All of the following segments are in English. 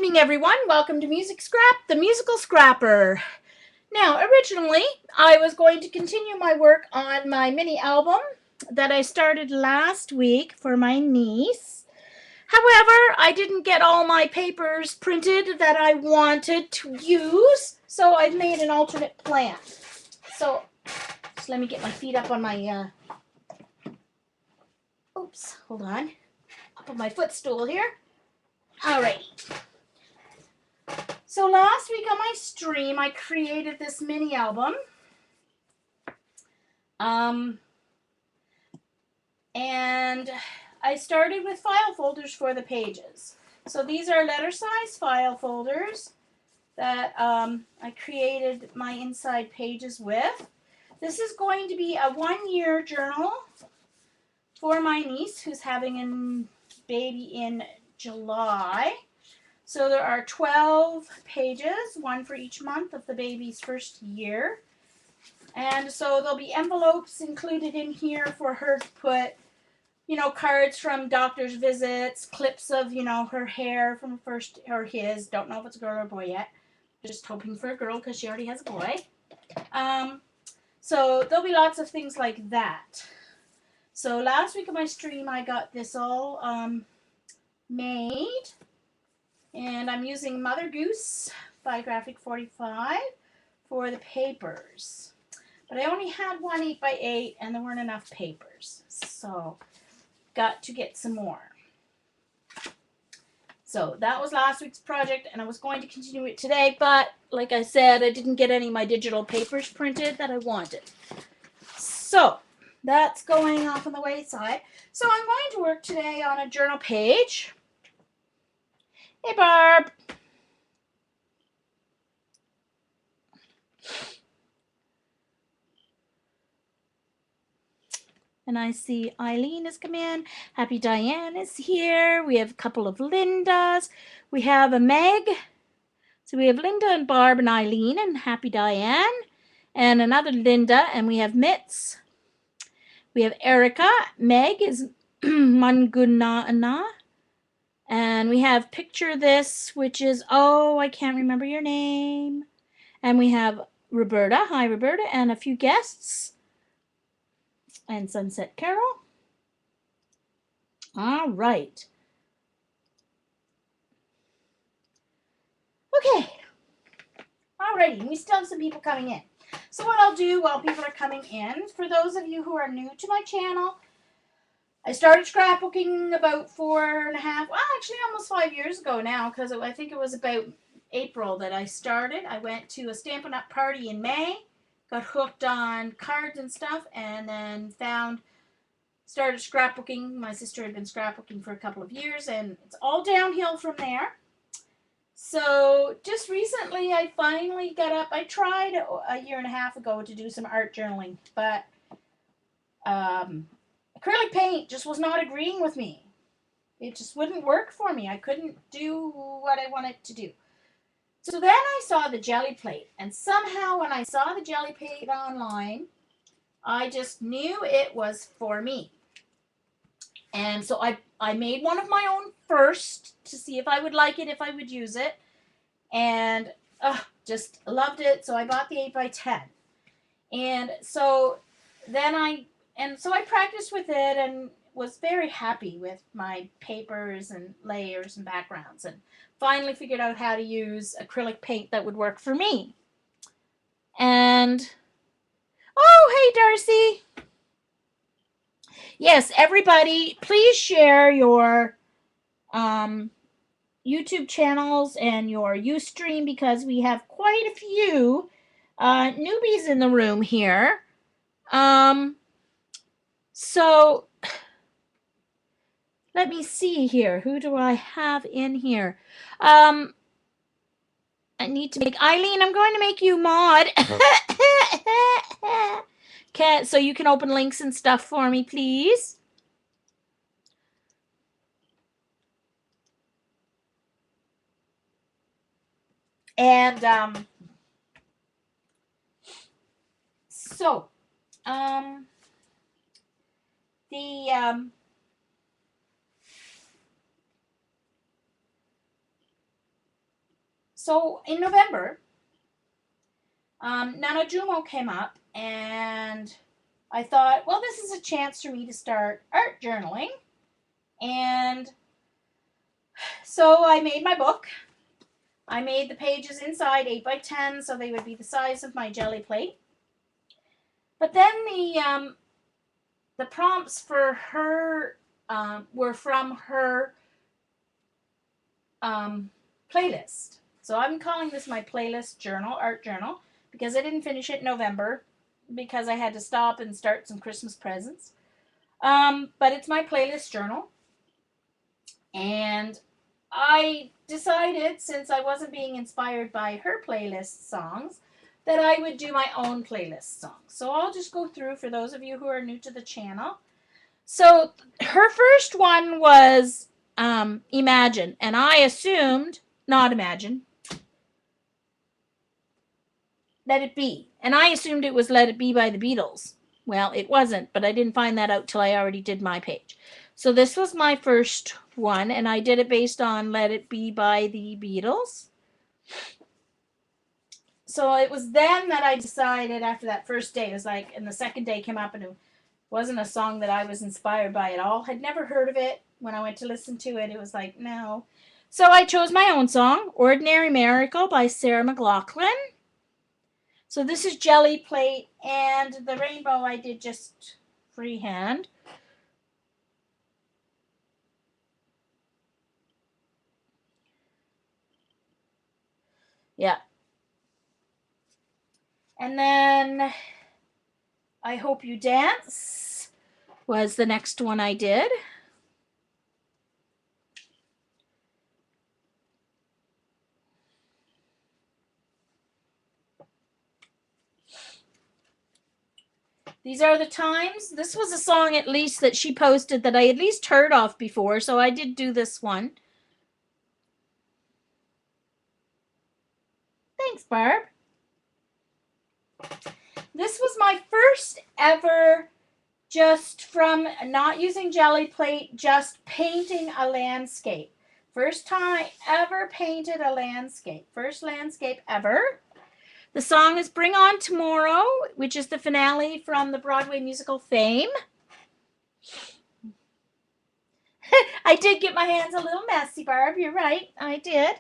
evening, everyone. Welcome to Music Scrap, the musical scrapper. Now, originally, I was going to continue my work on my mini album that I started last week for my niece. However, I didn't get all my papers printed that I wanted to use, so I've made an alternate plan. So, just let me get my feet up on my, oops, hold on. Up on my footstool here. Alrighty. So last week on my stream, I created this mini album. And I started with file folders for the pages. So these are letter size file folders that I created my inside pages with. This is going to be a 1-year journal for my niece who's having a baby in July. So there are 12 pages, one for each month of the baby's first year. And so there'll be envelopes included in here for her to put, cards from doctor's visits, clips of, her hair from first, or his, don't know if it's a girl or a boy yet. Just hoping for a girl because she already has a boy. So there'll be lots of things like that. So last week on my stream, I got this all made. And I'm using Mother Goose by Graphic 45 for the papers. But I only had one 8x8 and there weren't enough papers. So got to get some more. So that was last week's project and I was going to continue it today. But like I said, I didn't get any of my digital papers printed that I wanted. So that's going off on the wayside. So I'm going to work today on a journal page. Hey, Barb. And I see Eileen has come in. Happy Diane is here. We have a couple of Lindas. We have a Meg. So we have Linda and Barb and Eileen and Happy Diane. And another Linda. And we have Mitz. We have Erica. Meg is Mangunana. And we have Picture This, which is, I can't remember your name. And we have Roberta. Hi, Roberta. And a few guests. And Sunset Carol. All right. Okay. Alrighty, we still have some people coming in. So what I'll do while people are coming in, for those of you who are new to my channel, I started scrapbooking about 4.5, actually almost 5 years ago now, because I think it was about April that I started. I went to a Stampin' Up! Party in May, got hooked on cards and stuff, and then started scrapbooking. My sister had been scrapbooking for a couple of years, and it's all downhill from there. So just recently, I finally got up. I tried a year and a half ago to do some art journaling, but acrylic paint just was not agreeing with me. It just wouldn't work for me. I couldn't do what I wanted to do. So then I saw the Gelli plate, and somehow when I saw the Gelli plate online, I just knew it was for me. And so I made one of my own first to see if I would like it, if I would use it. And just loved it. So I bought the 8x10. And so then I practiced with it and was very happy with my papers and layers and backgrounds. And finally figured out how to use acrylic paint that would work for me. And, hey, Darcy. Yes, everybody, please share your YouTube channels and your Ustream because we have quite a few newbies in the room here. So let me see here. Who do I have in here? I need to make Eileen. I'm going to make you mod. So you can open links and stuff for me, please. And So in November, Nanajumo came up, and I thought, well, this is a chance for me to start art journaling. And so I made my book. I made the pages inside 8 by 10, so they would be the size of my Gelli plate. But then the prompts for her were from her playlist. So I'm calling this my playlist journal, art journal, because I didn't finish it in November because I had to stop and start some Christmas presents. But it's my playlist journal. And I decided, since I wasn't being inspired by her playlist songs, that I would do my own playlist songs. So I'll just go through for those of you who are new to the channel. So her first one was Imagine, and I assumed, not Imagine, Let It Be. And I assumed it was Let It Be by the Beatles. Well, it wasn't, but I didn't find that out till I already did my page. So this was my first one, and I did it based on Let It Be by the Beatles. So it was then that I decided, after that first day, it was like, and the second day came up, and it wasn't a song that I was inspired by at all. Had never heard of it. When I went to listen to it, it was like, no. So I chose my own song, Ordinary Miracle by Sarah McLachlan. So this is Gelli plate, and the rainbow I did just freehand. Yeah. And then I Hope You Dance was the next one I did. These Are the Times. This was a song at least that she posted that I at least heard of before, so I did do this one. Thanks, Barb. This was my first ever, just from not using Gelli plate, just painting a landscape. First time I ever painted a landscape. First landscape ever. The song is Bring On Tomorrow, which is the finale from the Broadway musical Fame. I did get my hands a little messy, Barb. You're right. I did.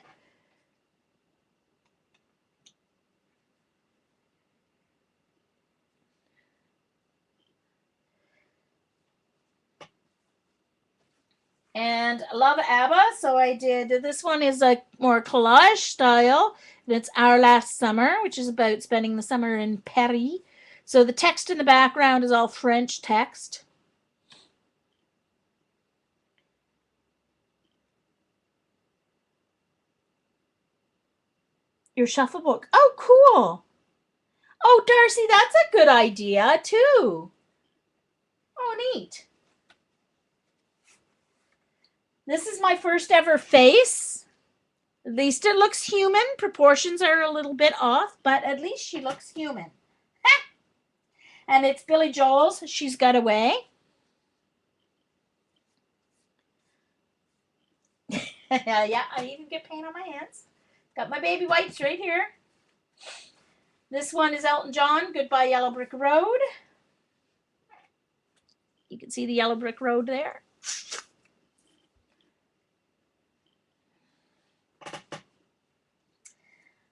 And I love ABBA, so I did, this one is like more collage style, and it's Our Last Summer, which is about spending the summer in Paris. So the text in the background is all French text. Your shuffle book. Oh, cool. Oh, Darcy, that's a good idea, too. Oh, neat. This is my first ever face. At least it looks human. Proportions are a little bit off, but at least she looks human. And it's Billy Joel's She's Got Away. Yeah, I even get paint on my hands. Got my baby wipes right here. This one is Elton John, Goodbye Yellow Brick Road. You can see the yellow brick road there.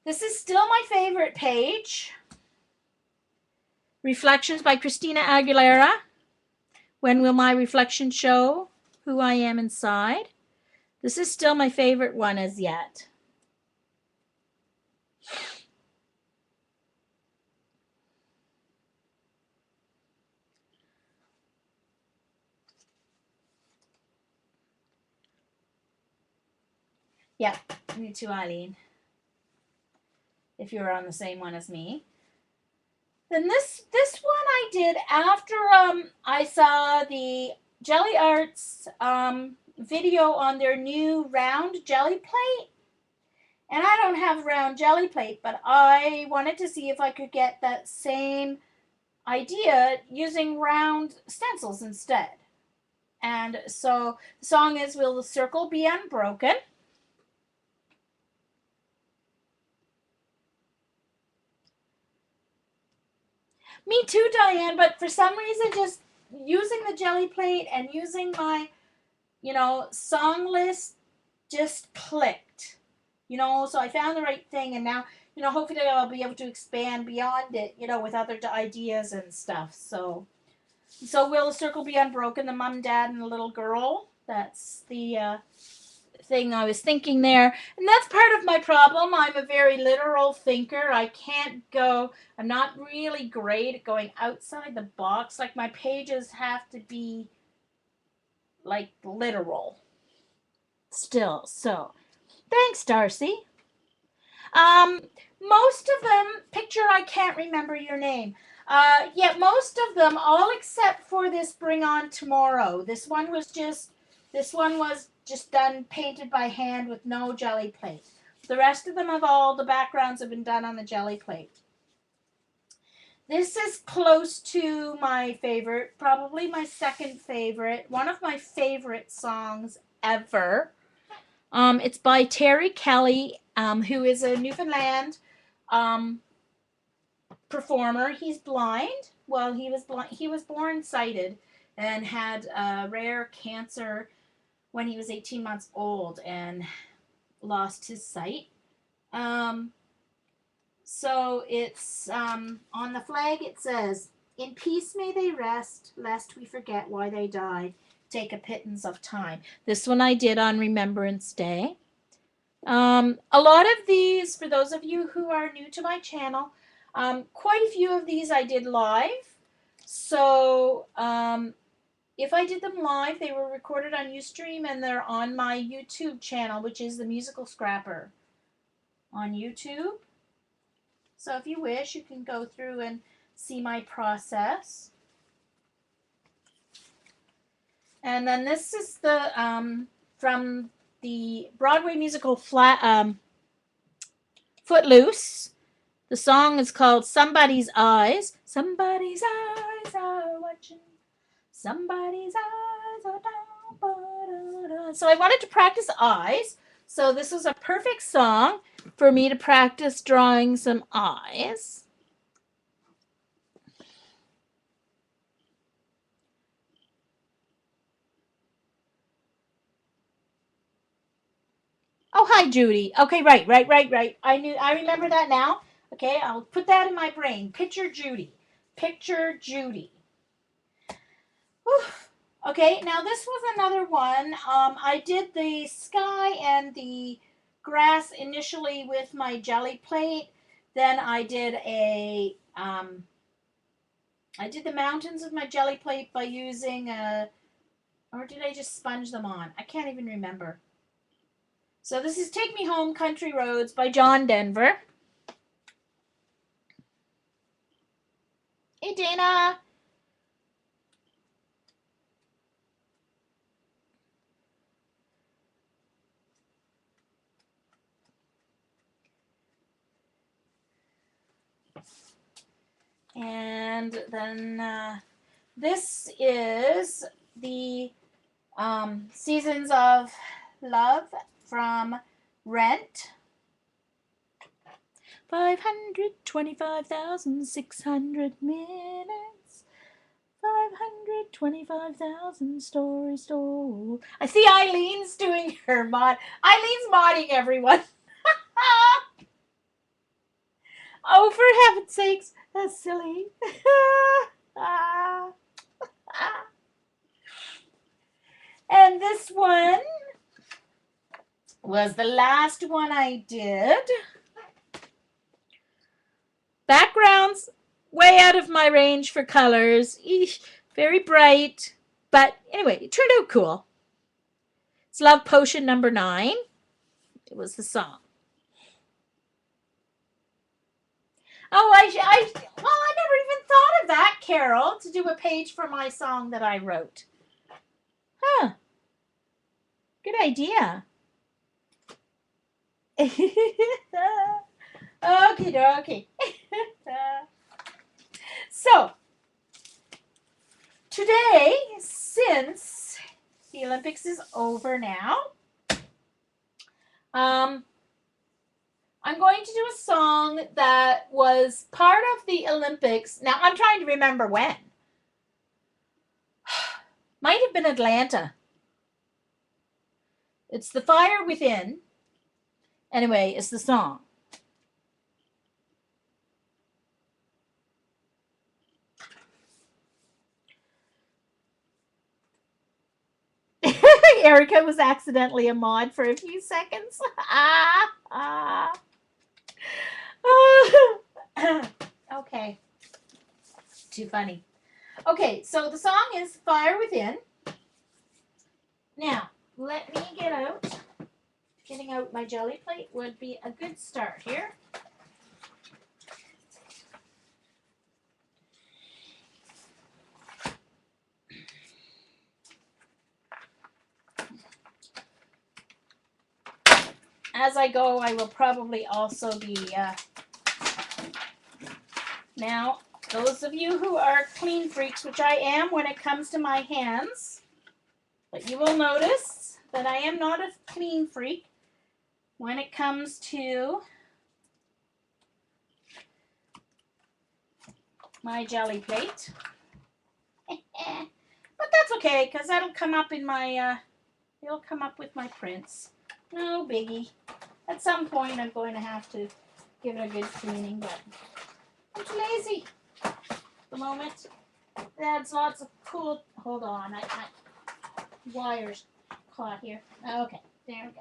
This is still my favorite page. Reflections by Christina Aguilera. When will my reflection show who I am inside? This is still my favorite one as yet. Yeah, me too, Eileen. If you're on the same one as me. Then this one I did after I saw the Gelli Arts video on their new round Gelli plate. And I don't have a round Gelli plate, but I wanted to see if I could get that same idea using round stencils instead. And so the song is Will the Circle Be Unbroken? Me too, Diane, but for some reason, just using the Gelli plate and using my, song list just clicked. So I found the right thing, and now, hopefully I'll be able to expand beyond it, with other ideas and stuff. So will the circle be unbroken? The mom, dad, and the little girl. That's the thing I was thinking there. And that's part of my problem. I'm a very literal thinker. I'm not really great at going outside the box. Like, my pages have to be like literal still. So thanks, Darcy. Most of them, picture, I can't remember your name. Yeah, most of them, all except for this Bring On Tomorrow. This one was just done, painted by hand with no Gelli plate. The rest of them the backgrounds have been done on the Gelli plate. This is close to my favorite, probably my second favorite, one of my favorite songs ever. It's by Terry Kelly, who is a Newfoundland performer. He's blind. Well, he was blind. He was born sighted and had rare cancer when he was 18 months old and lost his sight. So it's on the flag. It says, "In peace may they rest, lest we forget why they died. Take a pittance of time." This one I did on Remembrance Day. A lot of these, for those of you who are new to my channel, quite a few of these I did live. So if I did them live, they were recorded on Ustream, and they're on my YouTube channel, which is the Musical Scrapper on YouTube. So if you wish, you can go through and see my process. And then this is the from the Broadway musical Footloose. The song is called Somebody's Eyes. Somebody's eyes are watching. Somebody's eyes are down. So I wanted to practice eyes. So this was a perfect song for me to practice drawing some eyes. Oh, hi, Judy. Okay, right. I remember that now. Okay, I'll put that in my brain. Picture Judy. Whew. Okay, now this was another one. I did the sky and the grass initially with my Gelli plate. Then I did the mountains with my Gelli plate by using or did I just sponge them on? I can't even remember. So this is Take Me Home, Country Roads by John Denver. Hey, Dana. And then this is the Seasons of Love from Rent. 525,600 minutes. 525,000 stories told. I see Eileen's doing her mod. Eileen's modding everyone. Oh, for heaven's sakes. That's silly. And this one was the last one I did. Backgrounds way out of my range for colors. Eesh, very bright. But anyway, it turned out cool. It's Love Potion number 9. It was the song. Oh, I never even thought of that, Carol, to do a page for my song that I wrote. Huh. Good idea. Okie dokie. So, today, since the Olympics is over now, I'm going to do a song that was part of the Olympics. Now, I'm trying to remember when. Might have been Atlanta. It's The Fire Within. Anyway, it's the song. Erica was accidentally a mod for a few seconds. Okay. Too funny. Okay, so the song is Fire Within. Now, let me get out. Getting out my jelly plate would be a good start here. As I go, I will probably also be... Now, those of you who are clean freaks, which I am when it comes to my hands, but you will notice that I am not a clean freak when it comes to my jelly plate. But that's okay, because that'll come up in my, it'll come up with my prints. No biggie. At some point, I'm going to have to give it a good cleaning, but I'm too lazy at the moment. That's lots of cool... Hold on, I wires caught here. Okay, there we go.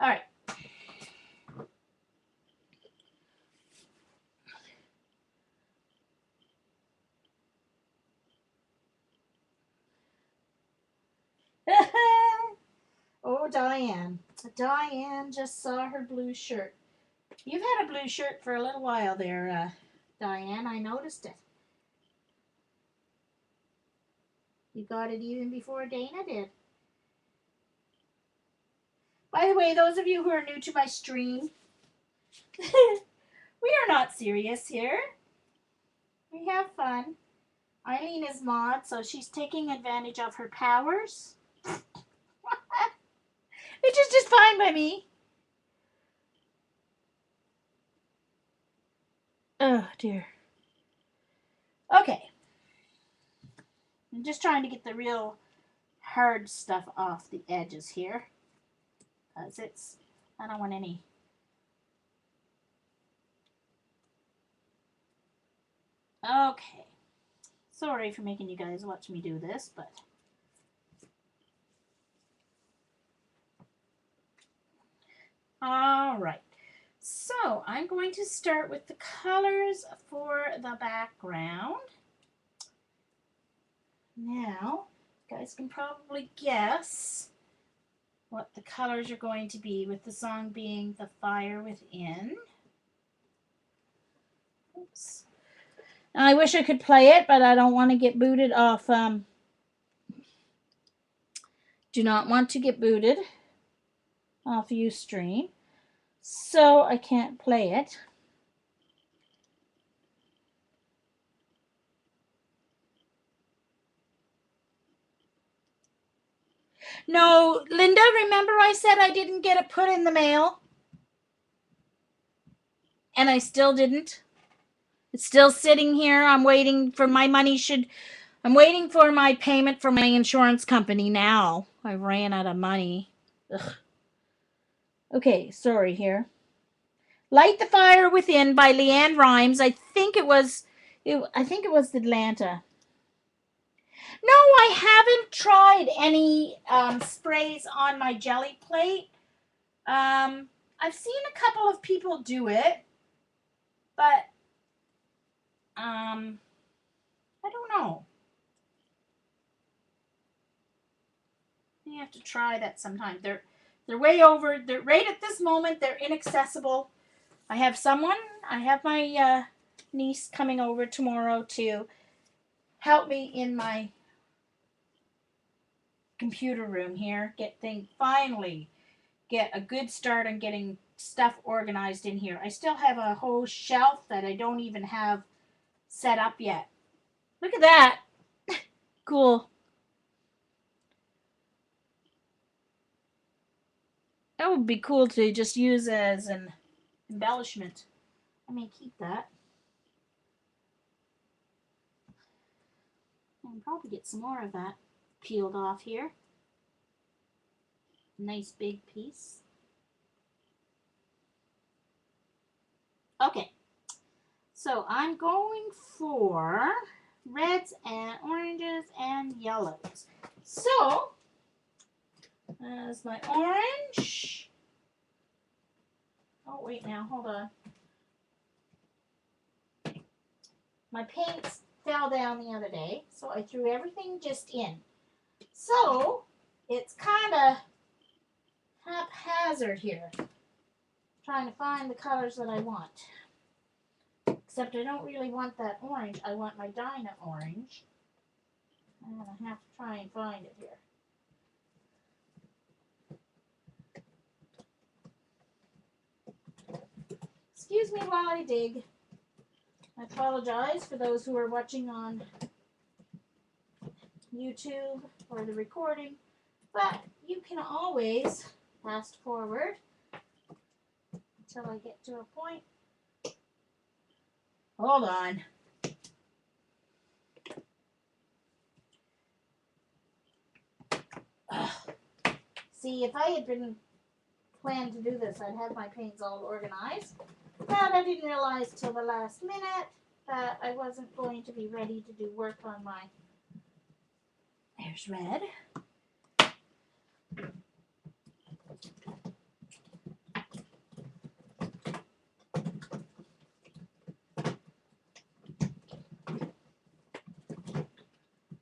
All right. Oh, Diane. Diane just saw her blue shirt. You've had a blue shirt for a little while there, Diane. I noticed it. You got it even before Dana did. By the way, those of you who are new to my stream, we are not serious here. We have fun. Eileen is mod, so she's taking advantage of her powers. Which is just fine by me. Oh, dear. Okay. I'm just trying to get the real hard stuff off the edges here. Because I don't want any. Okay. Sorry for making you guys watch me do this, but. All right. So I'm going to start with the colors for the background. Now, you guys can probably guess what the colors are going to be, with the song being The Fire Within. Oops. I wish I could play it, but I don't want to get booted off. Do not want to get booted off Ustream, so I can't play it. No, Linda, remember I said I didn't get it put in the mail? And I still didn't. It's still sitting here. I'm waiting for my money. I'm waiting for my payment from my insurance company now. I ran out of money. Ugh. Okay, sorry here. Light the Fire Within by Leanne Rimes. I think it was Atlanta. No, I haven't tried any sprays on my jelly plate. I've seen a couple of people do it, but I don't know. You have to try that sometime. They're way over. They're right at this moment. They're inaccessible. I have my niece coming over tomorrow to help me in my computer room here. Finally get a good start on getting stuff organized in here. I still have a whole shelf that I don't even have set up yet. Look at that. Cool. That would be cool to just use as an embellishment. I may keep that. And probably get some more of that peeled off here. Nice big piece. Okay, so I'm going for reds and oranges and yellows. So, as my orange. Oh, wait now, hold on. My paints fell down the other day, so I threw everything just in. So, it's kind of haphazard here, trying to find the colors that I want. Except I don't really want that orange. I want my Dinah orange. I'm going to have to try and find it here. Excuse me while I dig. I apologize for those who are watching on YouTube or the recording, but you can always fast forward until I get to a point. Hold on. See, if I had been planned to do this, I'd have my paints all organized. But I didn't realize till the last minute that I wasn't going to be ready to do work on my... There's red.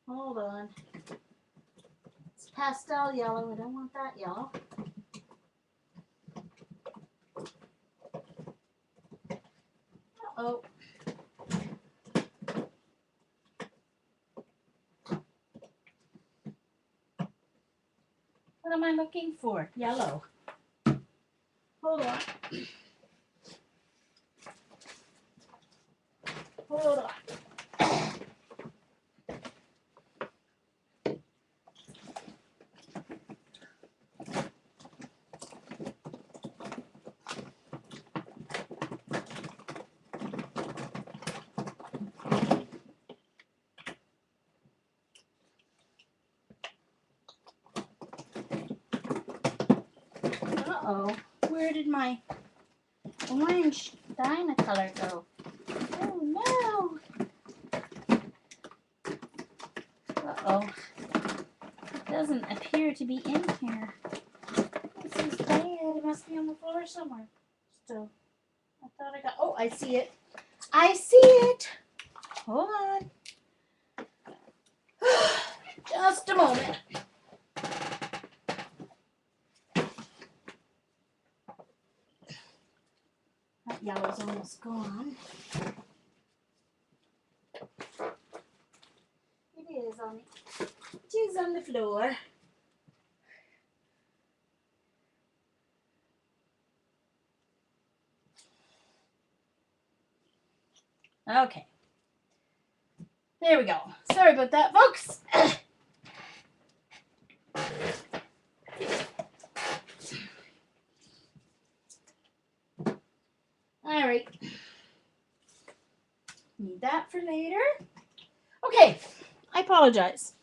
Hold on. It's pastel yellow. I don't want that yellow. Uh-oh. What am I looking for? Yellow. Hold on. Hold on. Uh-oh. Where did my orange Dinah color go? Oh, no. Uh-oh. It doesn't appear to be in here. This is bad. It must be on the floor somewhere. Still. I thought I got... Oh, I see it. I see it. Hold on. Just a moment. That yellow's almost gone. It is on the floor. Okay. There we go. Sorry about that, folks. All right. Need that for later. Okay. I apologize.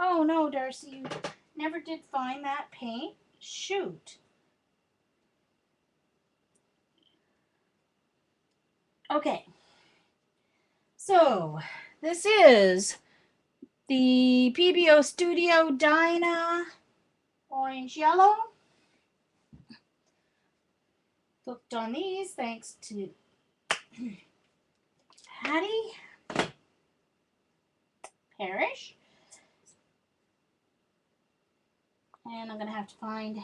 Oh no, Darcy, you never did find that paint? Shoot. Okay. So, this is the PBO Studio Dinah Orange Yellow. Cooked on these thanks to Patty Parrish. And I'm going to have to find,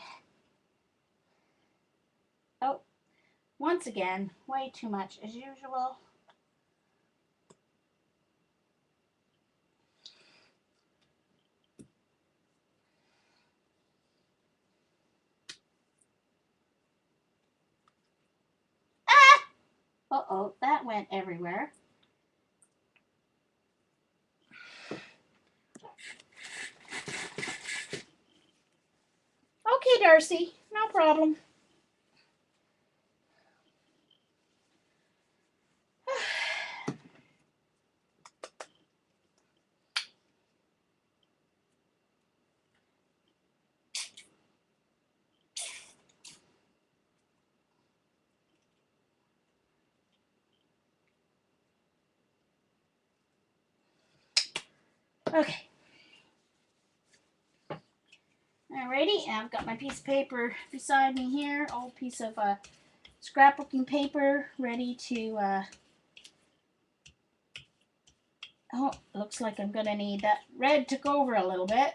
oh, once again, way too much as usual. Uh-oh, that went everywhere. Okay, Darcy, no problem. Okay. Alrighty, I've got my piece of paper beside me here, old piece of scrapbooking paper, ready to, oh, looks like I'm going to need that red to go over a little bit.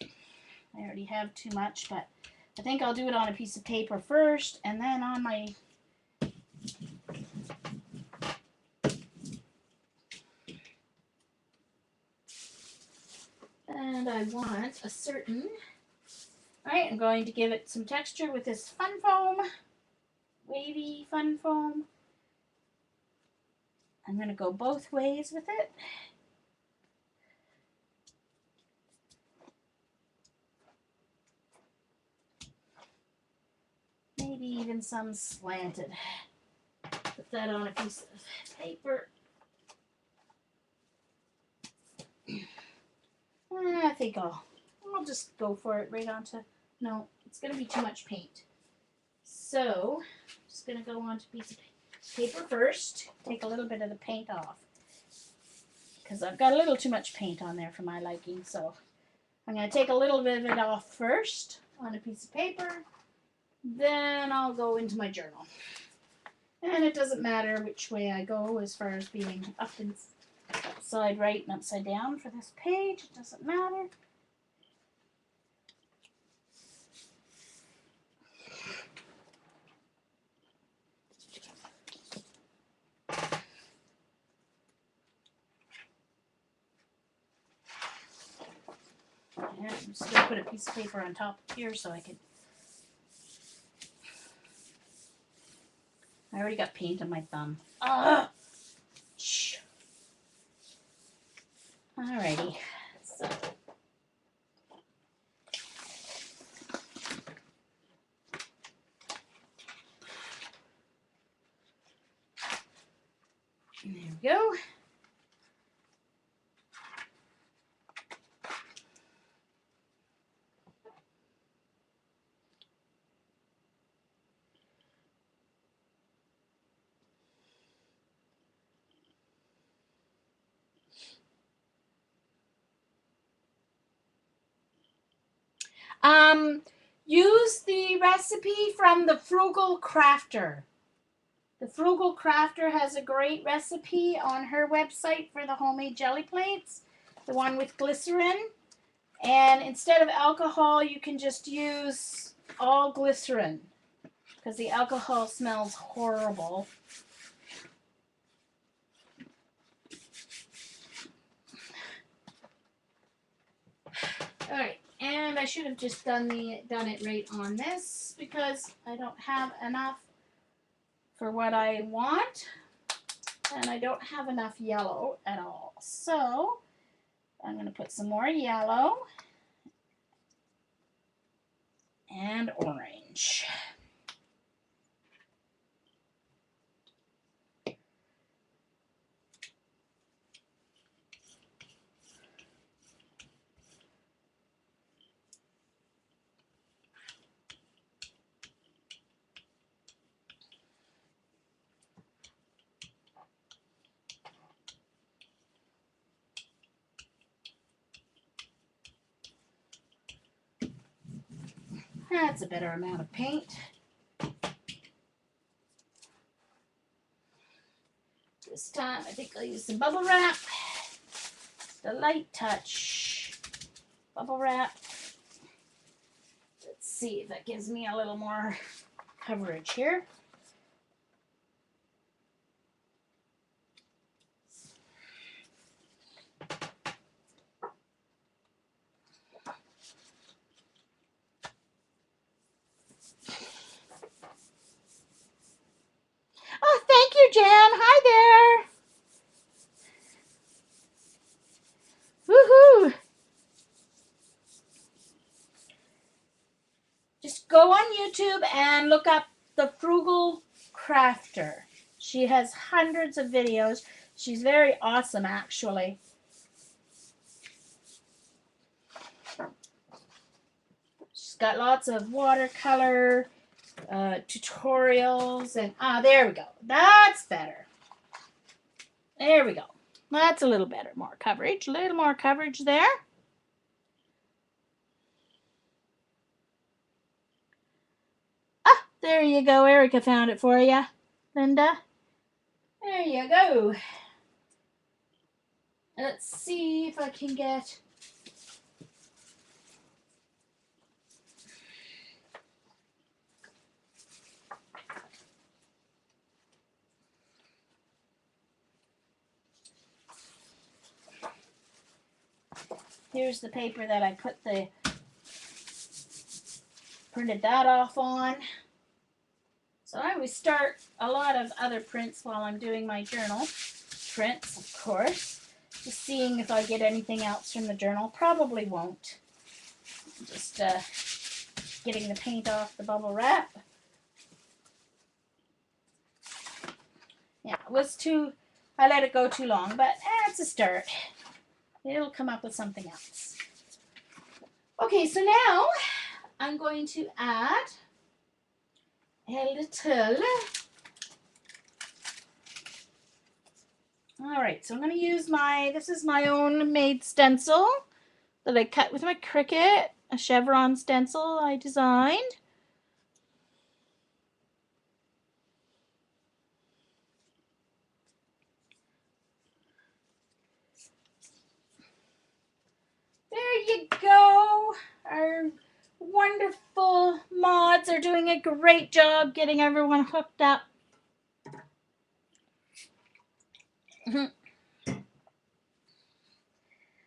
I already have too much, but I think I'll do it on a piece of paper first, and then on my and I want a certain. Alright, I'm going to give it some texture with this fun foam, wavy fun foam. I'm going to go both ways with it. Maybe even some slanted. Put that on a piece of paper. I think I'll just go for it right onto, no, it's going to be too much paint. So, I'm just going to go onto a piece of paper first, take a little bit of the paint off. Because I've got a little too much paint on there for my liking, so I'm going to take a little bit of it off first on a piece of paper. Then I'll go into my journal. And it doesn't matter which way I go as far as being up and upside right and upside down for this page. It doesn't matter. Yeah, I'm just going to put a piece of paper on top here so I can. I already got paint on my thumb. Alrighty. So. There we go. Use the recipe from the Frugal Crafter. The Frugal Crafter has a great recipe on her website for the homemade jelly plates, the one with glycerin. And instead of alcohol, you can just use all glycerin because the alcohol smells horrible. All right. And I should have just done it right on this because I don't have enough for what I want, and I don't have enough yellow at all. So I'm going to put some more yellow and orange. That's a better amount of paint. This time I think I'll use some bubble wrap. Just a light touch. Bubble wrap. Let's see if that gives me a little more coverage here. go on YouTube and look up The Frugal Crafter. She has hundreds of videos. She's very awesome, actually. She's got lots of watercolor tutorials, and there we go. That's better. There we go. That's a little better. More coverage. A little more coverage there. Ah, there you go. Erica found it for you, Linda. There you go. Let's see if I can get... Here's the paper that I printed that off on. So I always start a lot of other prints while I'm doing my journal prints, of course. Just seeing if I get anything else from the journal. Probably won't. Just getting the paint off the bubble wrap. Yeah, it was I let it go too long, but it's a start. It'll come up with something else. Okay, so now I'm going to add a little. All right, so I'm going to use this is my own made stencil that I cut with my Cricut, a chevron stencil I designed. There you go. Our wonderful mods are doing a great job getting everyone hooked up.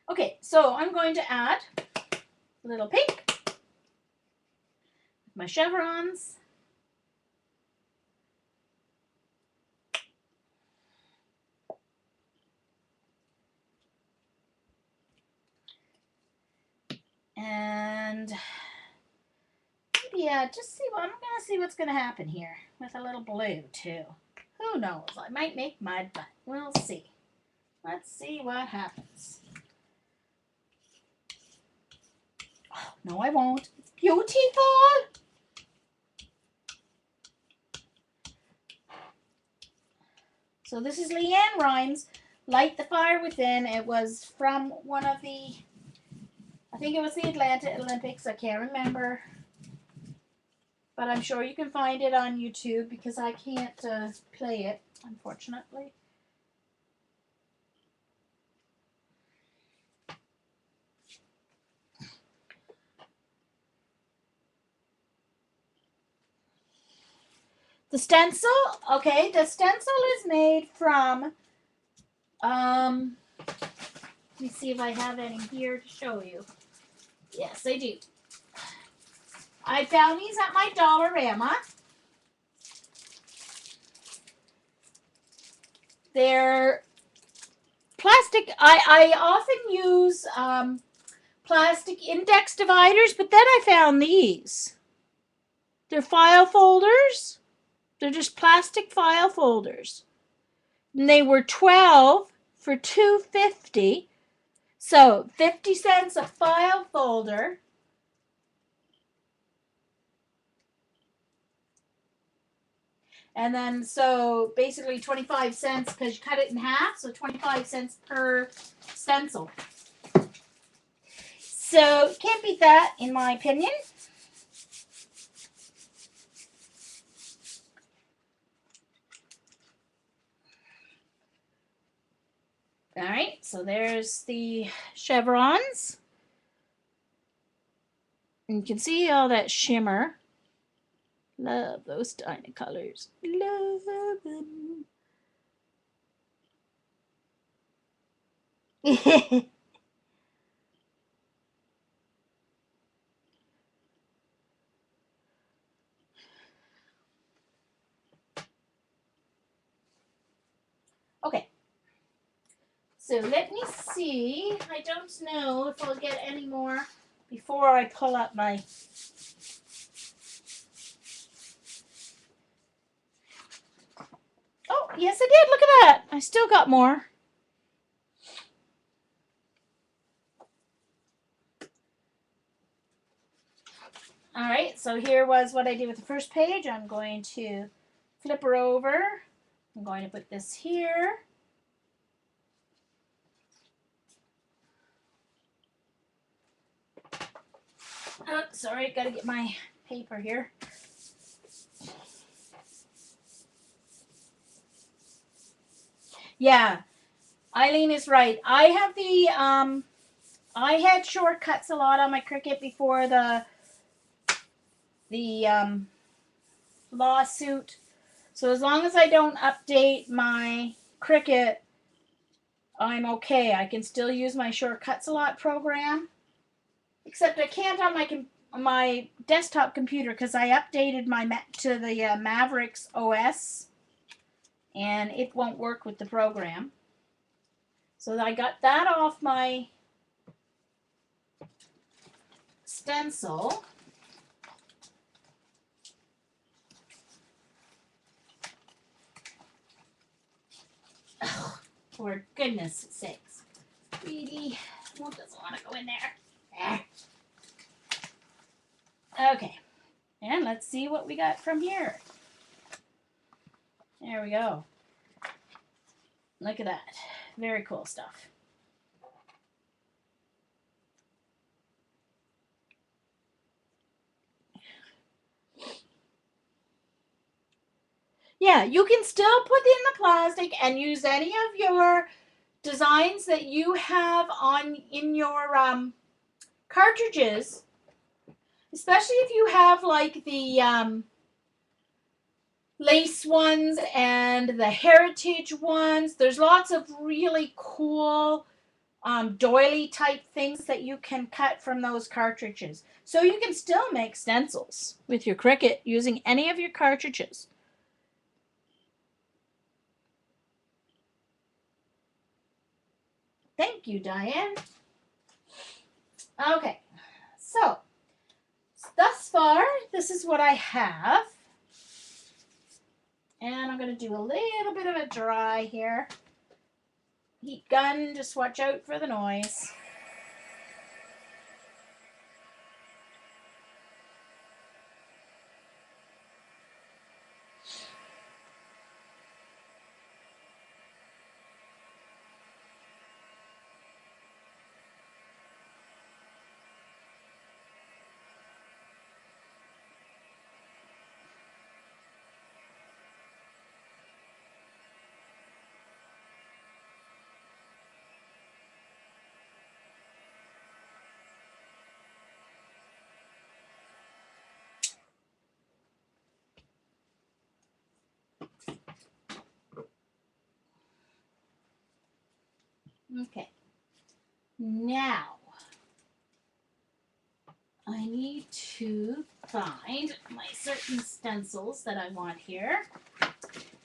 Okay, so I'm going to add a little pink, my chevrons. And yeah, just see I'm gonna see what's gonna happen here with a little blue too. Who knows? I might make mud, but we'll see. Let's see what happens. Oh, no, I won't. It's beautiful. So this is Leanne Rimes, Light the Fire Within. It was from one of the, I think it was the Atlanta Olympics. I can't remember. But I'm sure you can find it on YouTube because I can't play it, unfortunately. The stencil, okay, the stencil is made from, let me see if I have any here to show you. Yes, I do. I found these at my Dollarama. They're plastic. I often use plastic index dividers, but then I found these. They're file folders. They're just plastic file folders. And they were 12 for $2.50. So 50 cents a file folder. And then, so basically 25 cents because you cut it in half, so 25 cents per stencil. So, can't beat that, in my opinion. All right, so there's the chevrons. And you can see all that shimmer. Love those tiny colors. Love them. Okay. So let me see. I don't know if I'll get any more before I pull up my Oh, yes I did. Look at that. I still got more. All right, so here was what I did with the first page. I'm going to flip her over. I'm going to put this here. Oh, sorry, gotta get my paper here. Yeah, Eileen is right. I have I had shortcuts a lot on my Cricut before the lawsuit. So as long as I don't update my Cricut, I'm okay. I can still use my shortcuts a lot program. Except I can't on my desktop computer because I updated my to the Mavericks OS and it won't work with the program. So I got that off my stencil. Oh, for goodness sakes. Really? Who doesn't want to go in there? Okay. And let's see what we got from here. There we go. Look at that. Very cool stuff. Yeah, you can still put in the plastic and use any of your designs that you have on in your cartridges, especially if you have like the lace ones and the heritage ones. There's lots of really cool doily type things that you can cut from those cartridges. So you can still make stencils with your Cricut using any of your cartridges. Thank you, Diane. Okay, so thus far, this is what I have. And I'm going to do a little bit of a dry here. Heat gun, just watch out for the noise. Okay. Now, I need to find my certain stencils that I want here.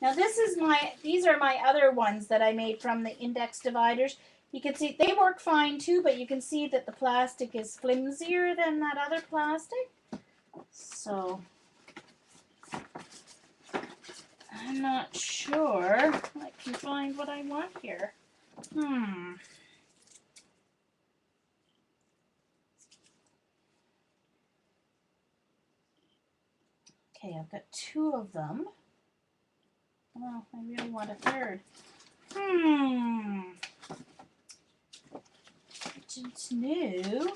Now these are my other ones that I made from the index dividers. You can see they work fine too, but you can see that the plastic is flimsier than that other plastic. So, I'm not sure I can find what I want here. Okay, I've got two of them. Oh, I really want a third. I didn't know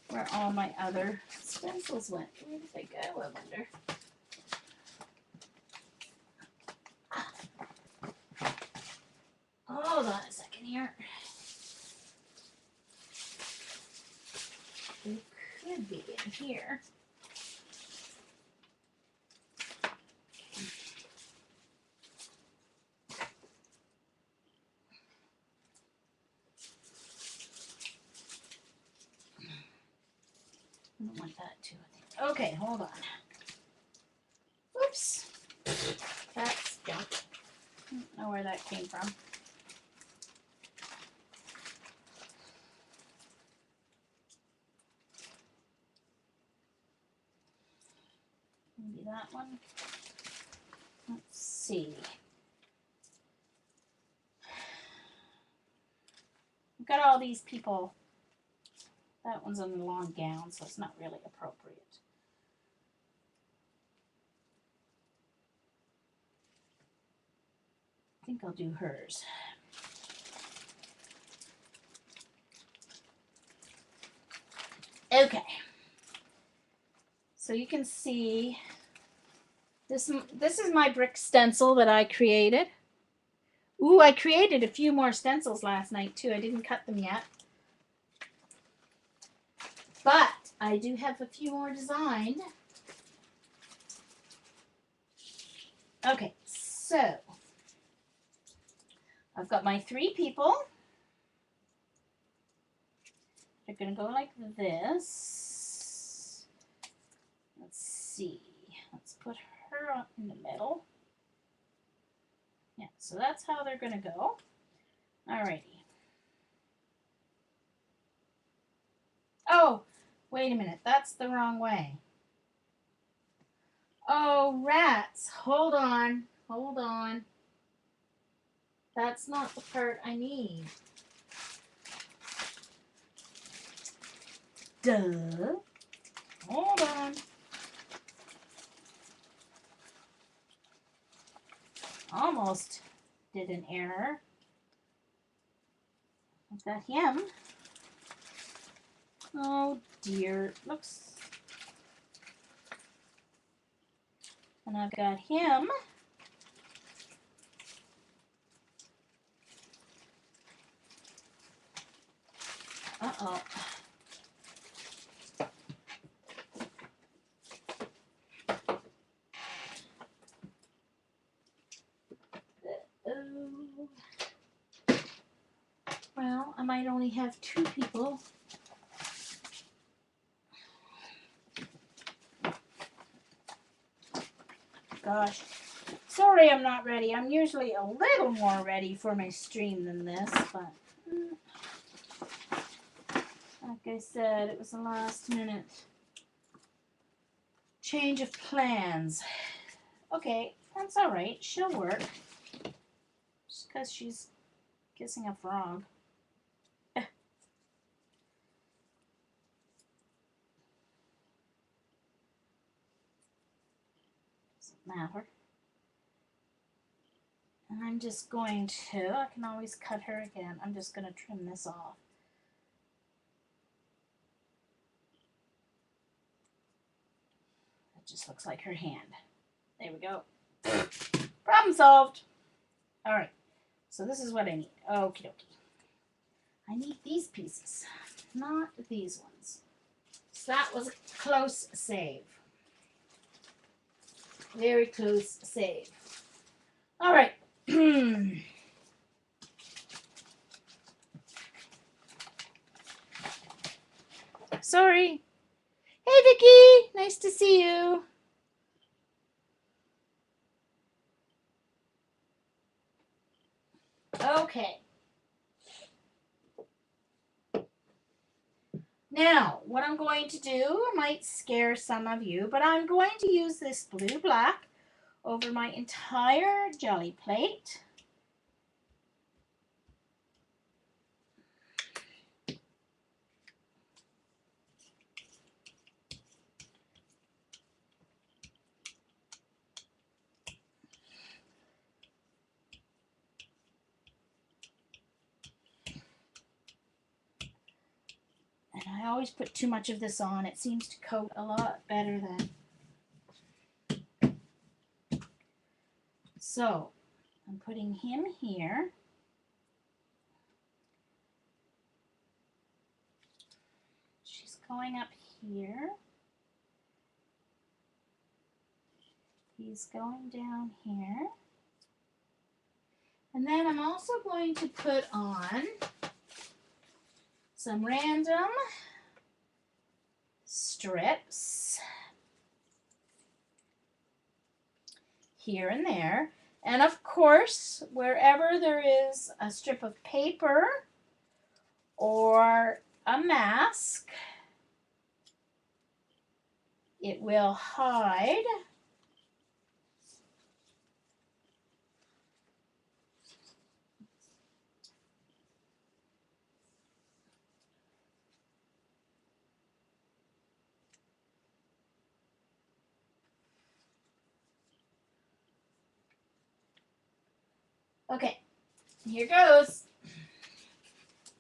where all my other stencils went. Where did they go, I wonder? Hold on a second here. They could be in here. I don't want that too, I think. Okay, hold on. Oops. That's junk. I don't know where that came from. Maybe that one. Let's see. all these people. That one's in a long gown, so it's not really appropriate. I think I'll do hers. Okay. So you can see this is my brick stencil that I created. Ooh, I created a few more stencils last night too. I didn't cut them yet. But I do have a few more designed. Okay, so I've got my 3 people. They're going to go like this. Let's see. Let's put her in the middle. Yeah, so that's how they're going to go. Alrighty. Oh, wait a minute. That's the wrong way. Oh, rats. Hold on. Hold on. That's not the part I need. Duh. Hold on. Almost did an error. I've got him. Oh dear. Looks. And I've got him. Uh-oh. Well, I might only have 2 people. Gosh. Sorry I'm not ready. I'm usually a little more ready for my stream than this, but like I said, it was a last minute change of plans. Okay, that's all right. She'll work. Just because she's kissing a frog. Doesn't matter. And I'm just going to, I can always cut her again. I'm just going to trim this off. It just looks like her hand. There we go. Problem solved. All right. So this is what I need. Okie dokie. I need these pieces, not these ones. So that was a close save. Very close save. All right. Sorry. Hey, Vicky. Nice to see you. Okay. Now, what I'm going to do might scare some of you, but I'm going to use this blue-black over my entire jelly plate. And I always put too much of this on. It seems to coat a lot better than. So, I'm putting him here. She's going up here. He's going down here. And then I'm also going to put on some random strips here and there. And of course, wherever there is a strip of paper or a mask, it will hide Okay, here goes.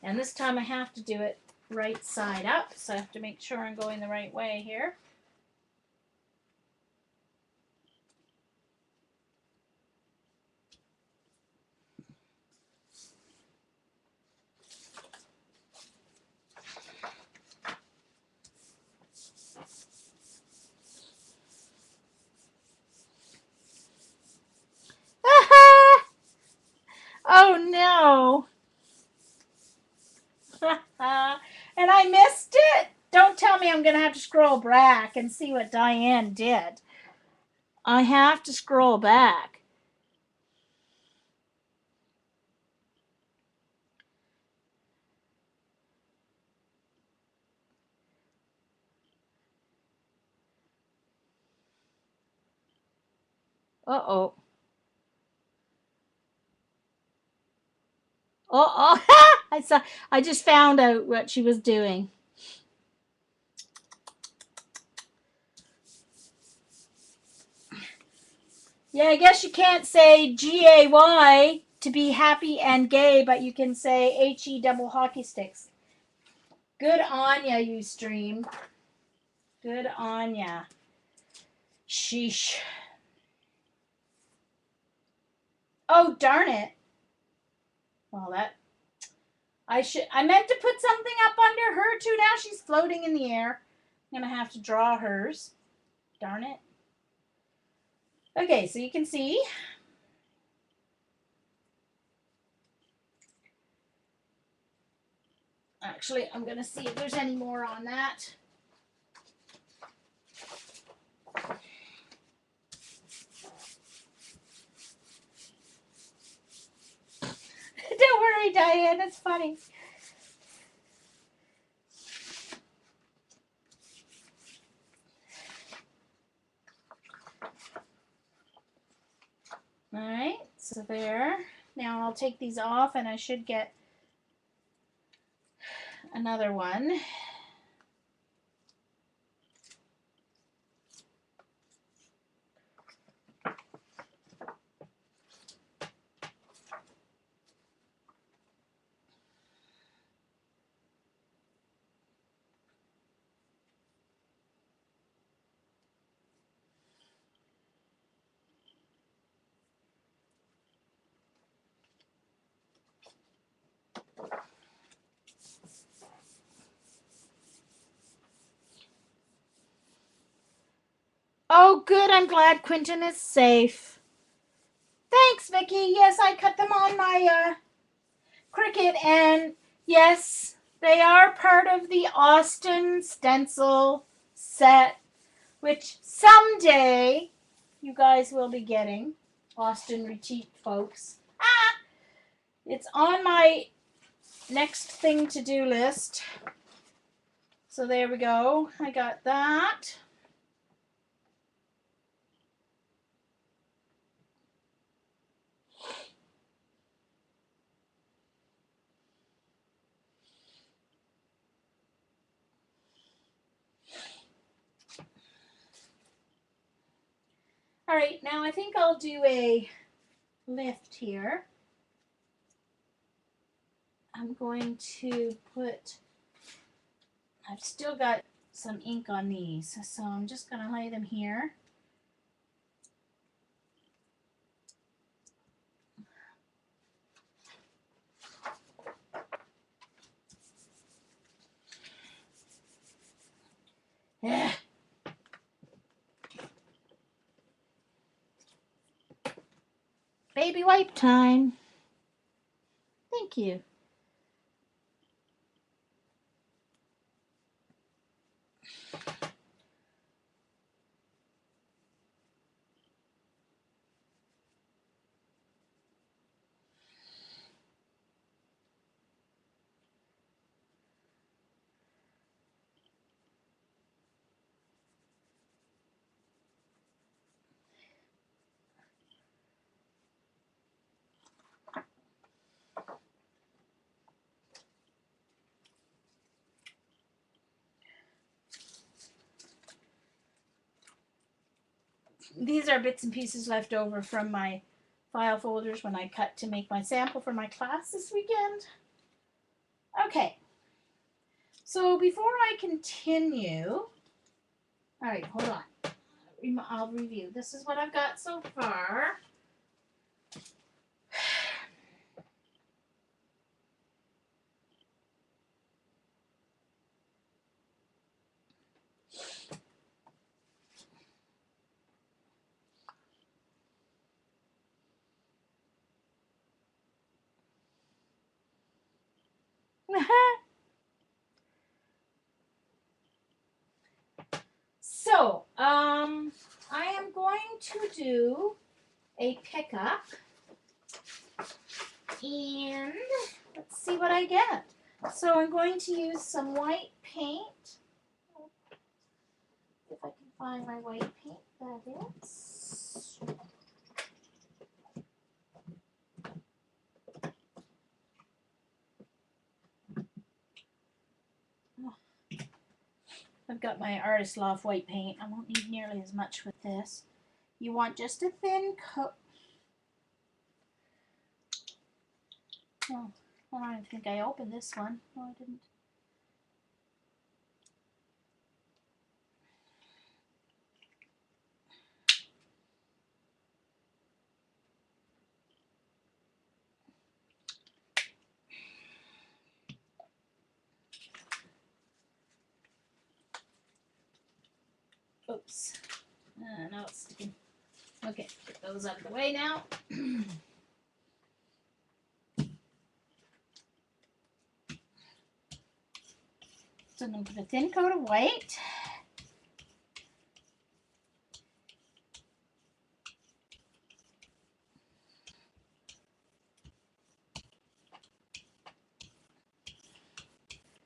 And this time I have to do it right side up, so I have to make sure I'm going the right way here. Oh no! And I missed it. Don't tell me I'm going to have to scroll back and see what Diane did. I have to scroll back. Uh-oh. Oh, I just found out what she was doing. Yeah, I guess you can't say GAY to be happy and gay, but you can say HE double hockey sticks. Good on ya, you stream. Good on ya. Sheesh. Oh, darn it. Well, I meant to put something up under her too. Now she's floating in the air. I'm going to have to draw hers. Darn it. Okay, so you can see. Actually, I'm going to see if there's any more on that. Don't worry, Diane. It's funny. All right, so there. Now I'll take these off and I should get another one. Oh, good. I'm glad Quentin is safe. Thanks, Vicky. Yes, I cut them on my Cricut, and yes, they are part of the Austin stencil set, which someday you guys will be getting. Austin Retreat, folks. It's on my next thing to do list. So there we go. I got that. All right, now I think I'll do a lift here. I'm going to I've still got some ink on these, so I'm just going to lay them here. Yeah. Baby wipe time. Thank you. These are bits and pieces left over from my file folders when I cut to make my sample for my class this weekend. Okay, so before I continue, all right, hold on. I'll review. This is what I've got so far. So, I am going to do a pickup, and let's see what I get. So I'm going to use some white paint. If I can find my white paint, that is. I've got my Artist Loft white paint. I won't need nearly as much with this. You want just a thin coat. Oh, I don't think I opened this one. No, I didn't. Oops. Now it's sticking. Okay, get those out of the way now. So I'm going to put a thin coat of white.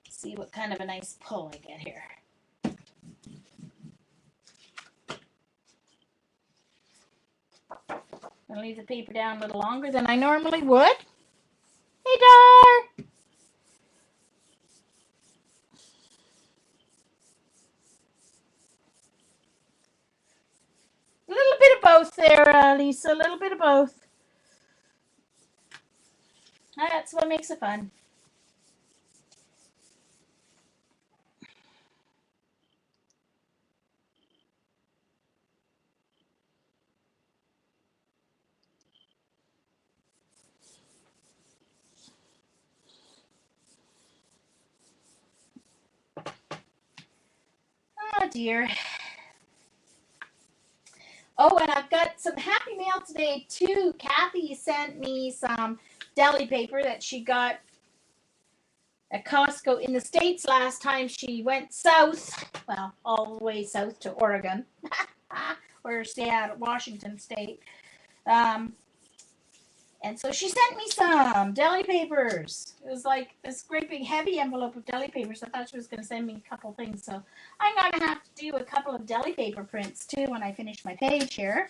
See what kind of a nice pull I get here. I'm going to leave the paper down a little longer than I normally would. Hey, Dar! A little bit of both there, Lisa. A little bit of both. That's what makes it fun. Oh, dear. Oh, and I've got some happy mail today, too. Kathy sent me some deli paper that she got at Costco in the States last time she went south. Well, all the way south to Oregon. Or Seattle, Washington State. And so she sent me some deli papers. It was like this great big heavy envelope of deli papers. I thought she was going to send me a couple things. So I'm going to have to do a couple of deli paper prints too when I finish my page here.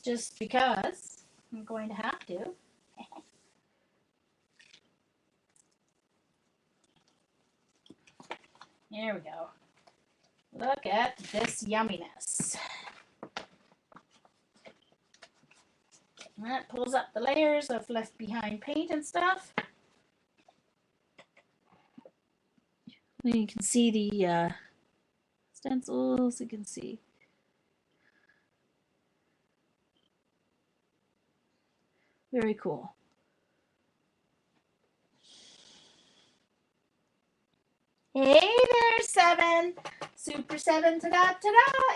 Just because I'm going to have to. There we go. Look at this yumminess. And that pulls up the layers of left behind paint and stuff. And you can see the stencils, you can see. Very cool. Hey there, Seven. Super Seven ta-da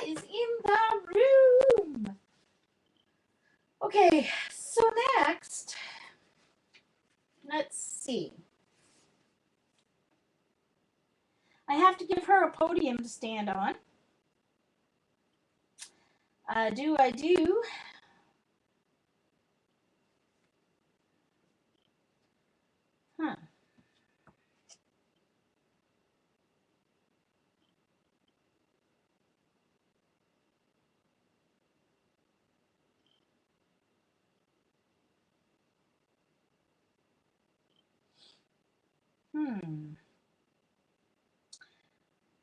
is in the room. Okay, so next, let's see. I have to give her a podium to stand on. I do. Huh.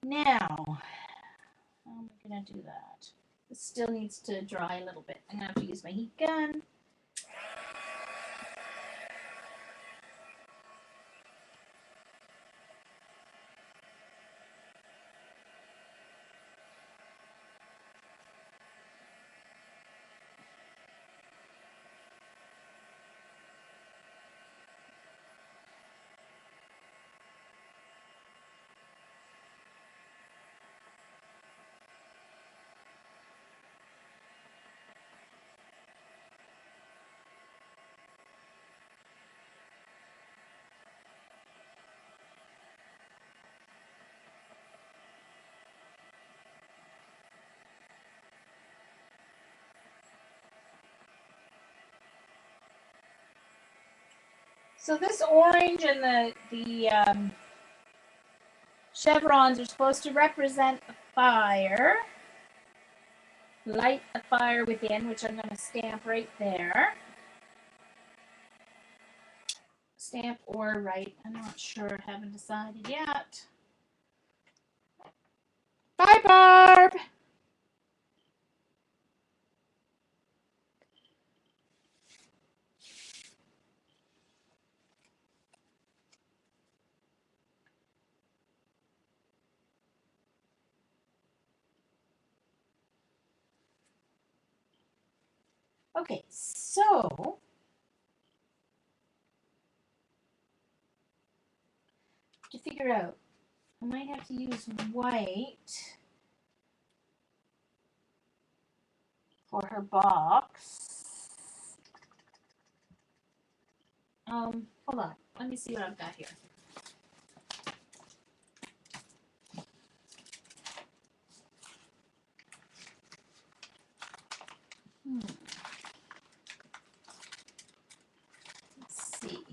Now, how am I going to do that? This still needs to dry a little bit. I'm going to have to use my heat gun. So this orange and the chevrons are supposed to represent the fire. Light the fire within, which I'm going to stamp right there. Stamp or write, I'm not sure, haven't decided yet. Bye, Barb! Okay, so to figure out, I might have to use white for her box. Hold on. Let me see what I've got here. Let's see.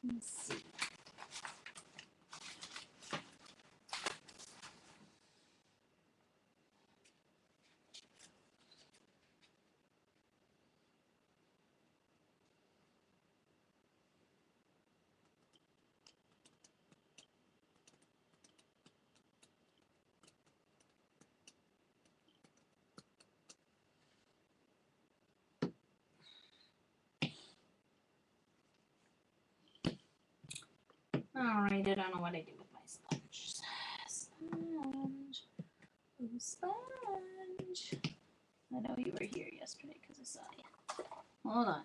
Let's see. Alright, I don't know what I do with my sponge. Sponge. Oh, sponge. I know you were here yesterday because I saw you. Hold on.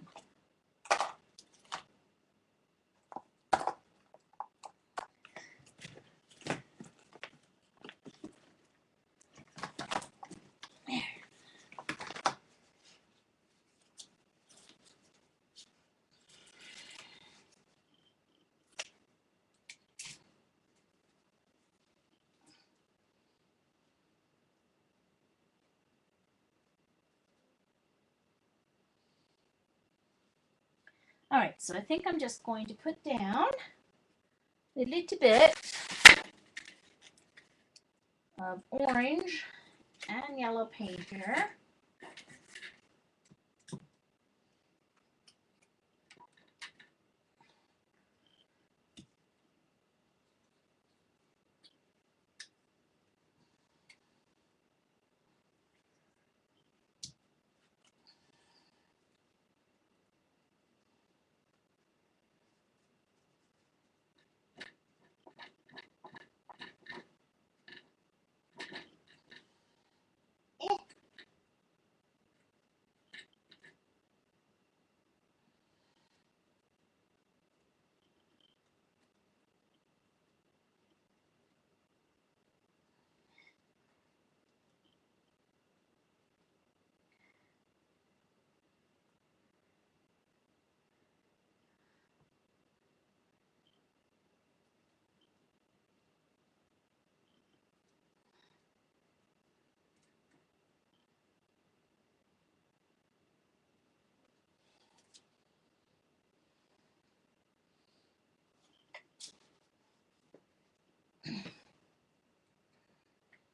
Alright, so I think I'm just going to put down a little bit of orange and yellow paint here.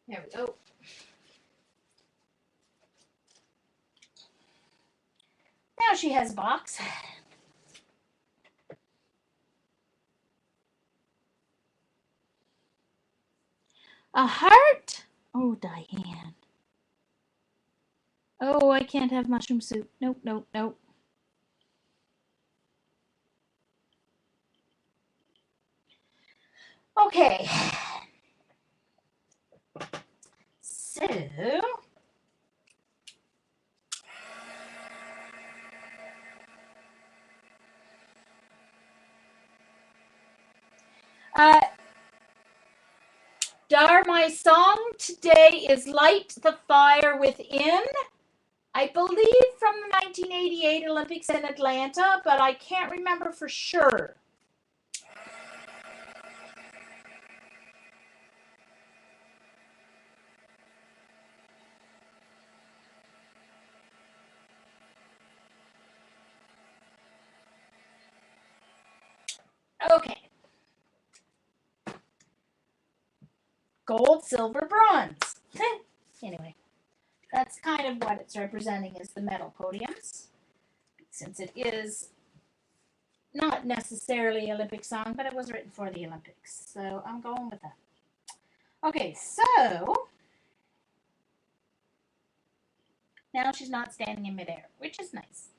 There we go. Now she has a box. A heart? Oh, Diane. Oh, I can't have mushroom soup. Nope, nope, nope. Okay. So, Dar, my song today is Light the Fire Within. I believe from the 1988 Olympics in Atlanta, but I can't remember for sure. Okay. Gold, silver, bronze. Anyway, that's kind of what it's representing is the medal podiums, since it is not necessarily an Olympic song, but it was written for the Olympics. So I'm going with that. Okay, so now she's not standing in midair, which is nice.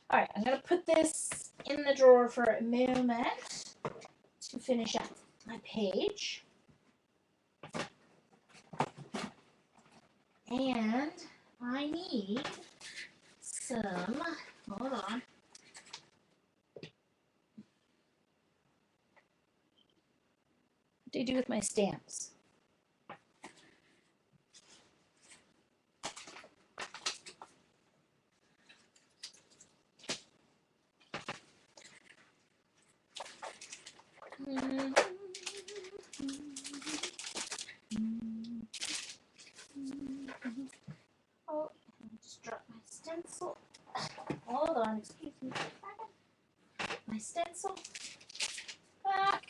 All right, I'm going to put this in the drawer for a moment to finish up my page. And I need some, hold on. What do you do with my stamps? Oh, I just dropped my stencil. Hold on, excuse me for a second. My stencil back.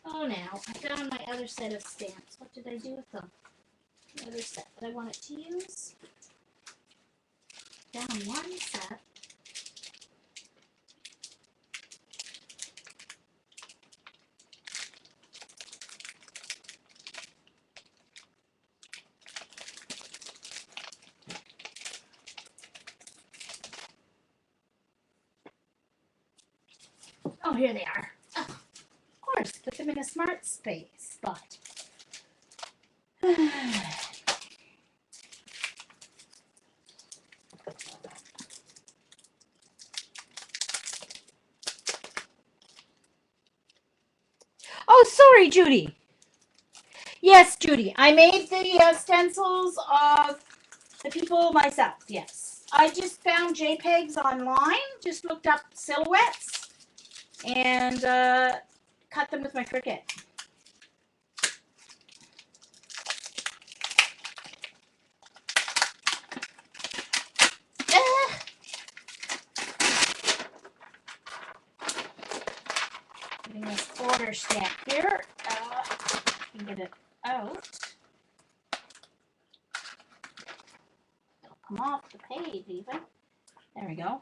Oh, now I found my other set of stamps. What did I do with them? The other set that I wanted to use. Found one set. Oh, here they are. Oh, of course, put them in a smart space spot. Oh, sorry, Judy. Yes, Judy. I made the stencils of the people myself. Yes. I just found JPEGs online, just looked up silhouettes, and cut them with my Cricut. Getting this order stamp here. You can get it out. It'll come off the page even. There we go.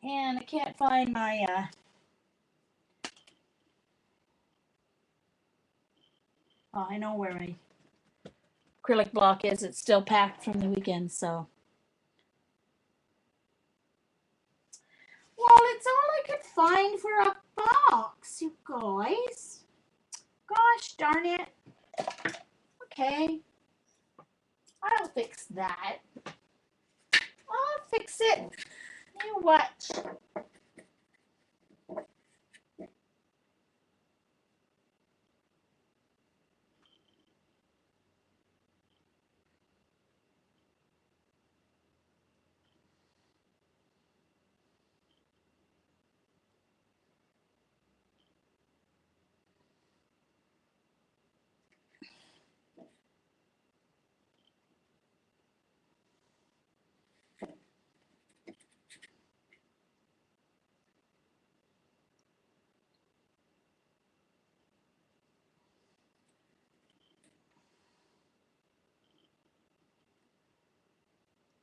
And I can't find my oh, I know where my acrylic block is. It's still packed from the weekend, so. Well, it's all I could find for a box, you guys. Gosh darn it. Okay. I'll fix that. I'll fix it. You watch.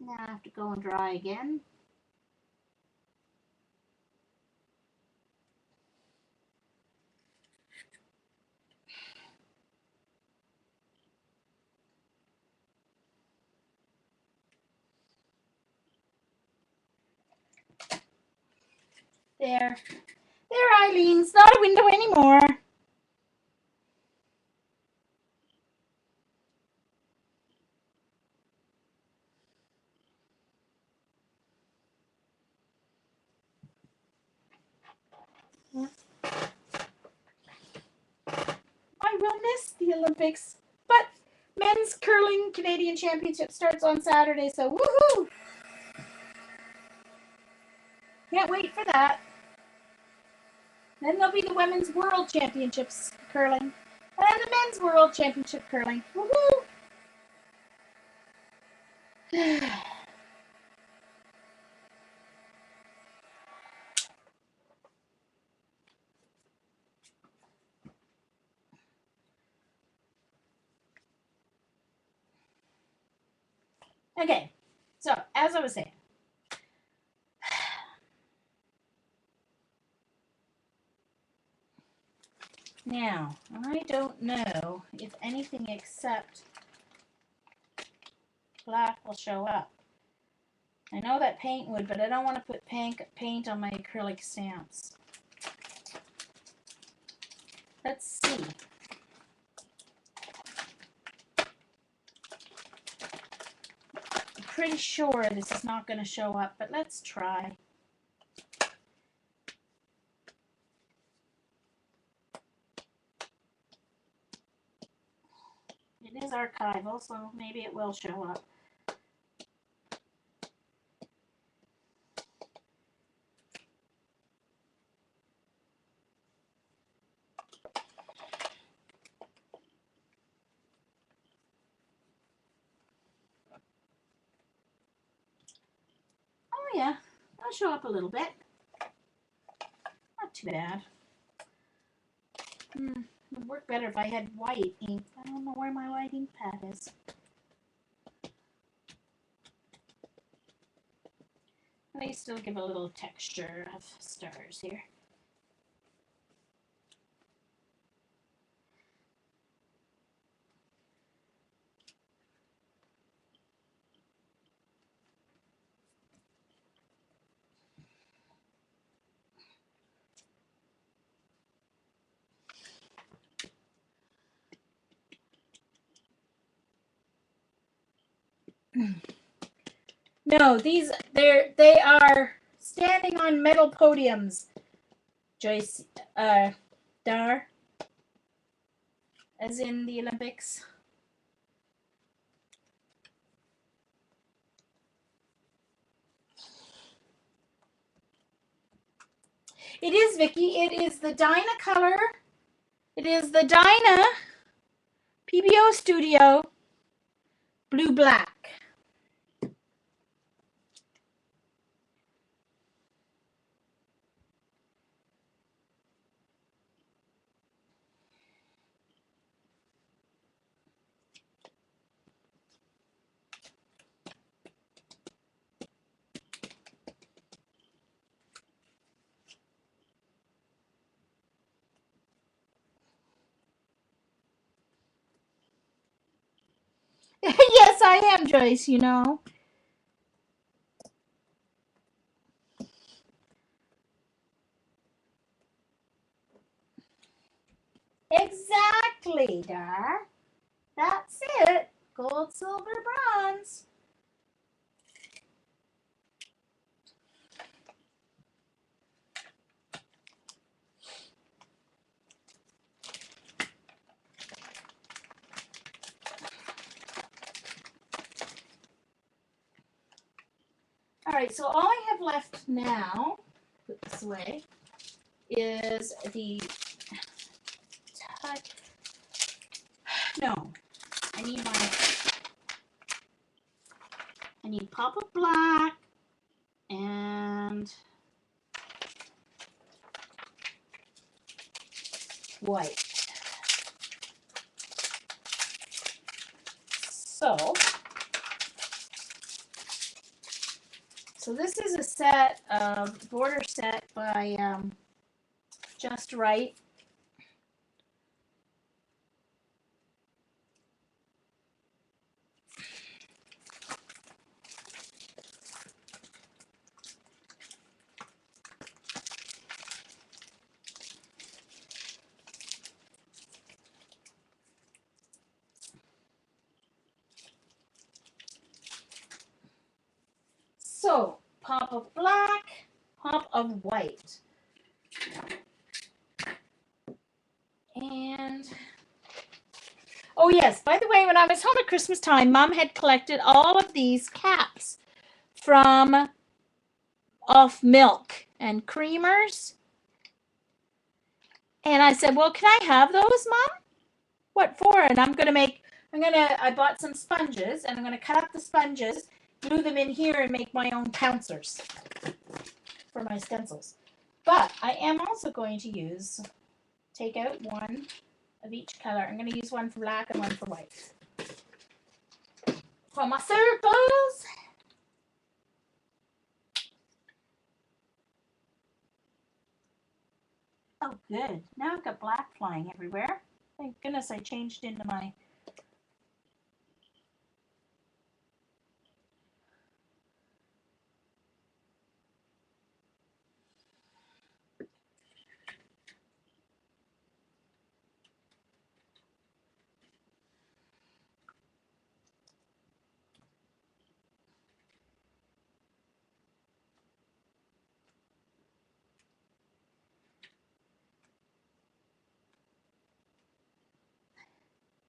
Now I have to go and dry again. There. There, Eileen. It's not a window anymore. I will miss the Olympics, but men's curling Canadian Championship starts on Saturday, so woohoo! Can't wait for that. Then there'll be the Women's World Championships curling, and the Men's World Championship curling. Woohoo! Okay, so as I was saying, now I don't know if anything except black will show up. I know that paint would, but I don't want to put paint on my acrylic stamps. Let's see. I'm pretty sure this is not going to show up, but let's try. It is archival, so maybe it will show up. Oh yeah, that'll show up a little bit. Not too bad. It would work better if I had white ink. I don't know where my white ink pad is. They still give a little texture of stars here. No, they are standing on metal podiums. Joyce, Dar, as in the Olympics. It is, Vicky. It is the Dyna color. It is the Dyna PBO Studio Blue Black. Yes, I am, Joyce, you know. Exactly, Dar. That's it. Gold, silver, bronze. All right, so all I have left now, put this away, is the no, I need pop of black and white. So So this is a set of border set by Just Right. So, pop of black, pop of white. And, oh yes, by the way, when I was home at Christmas time, Mom had collected all of these caps from off milk and creamers. And I said, well, can I have those, Mom? What for? And I bought some sponges and I'm going to cut up the sponges, glue them in here and make my own pouncers for my stencils. But I am also going to take out one of each color. I'm going to use one for black and one for white. For my circles. Oh, good. Now I've got black flying everywhere. Thank goodness I changed into my...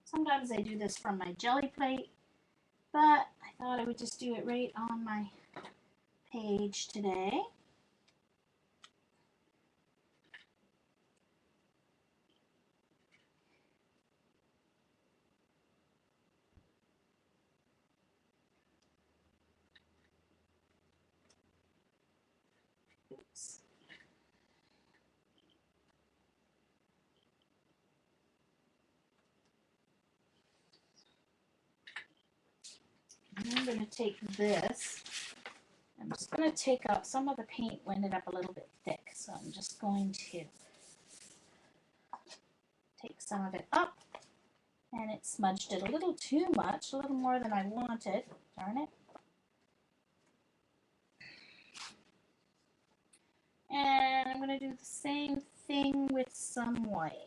Sometimes I do this from my Gelli plate, but I thought I would just do it right on my page today. Oops. I'm going to take this. I'm just going to take out some of the paint ended up a little bit thick, so I'm just going to take some of it up, and it smudged it a little too much, a little more than I wanted. Darn it. And I'm going to do the same thing with some white.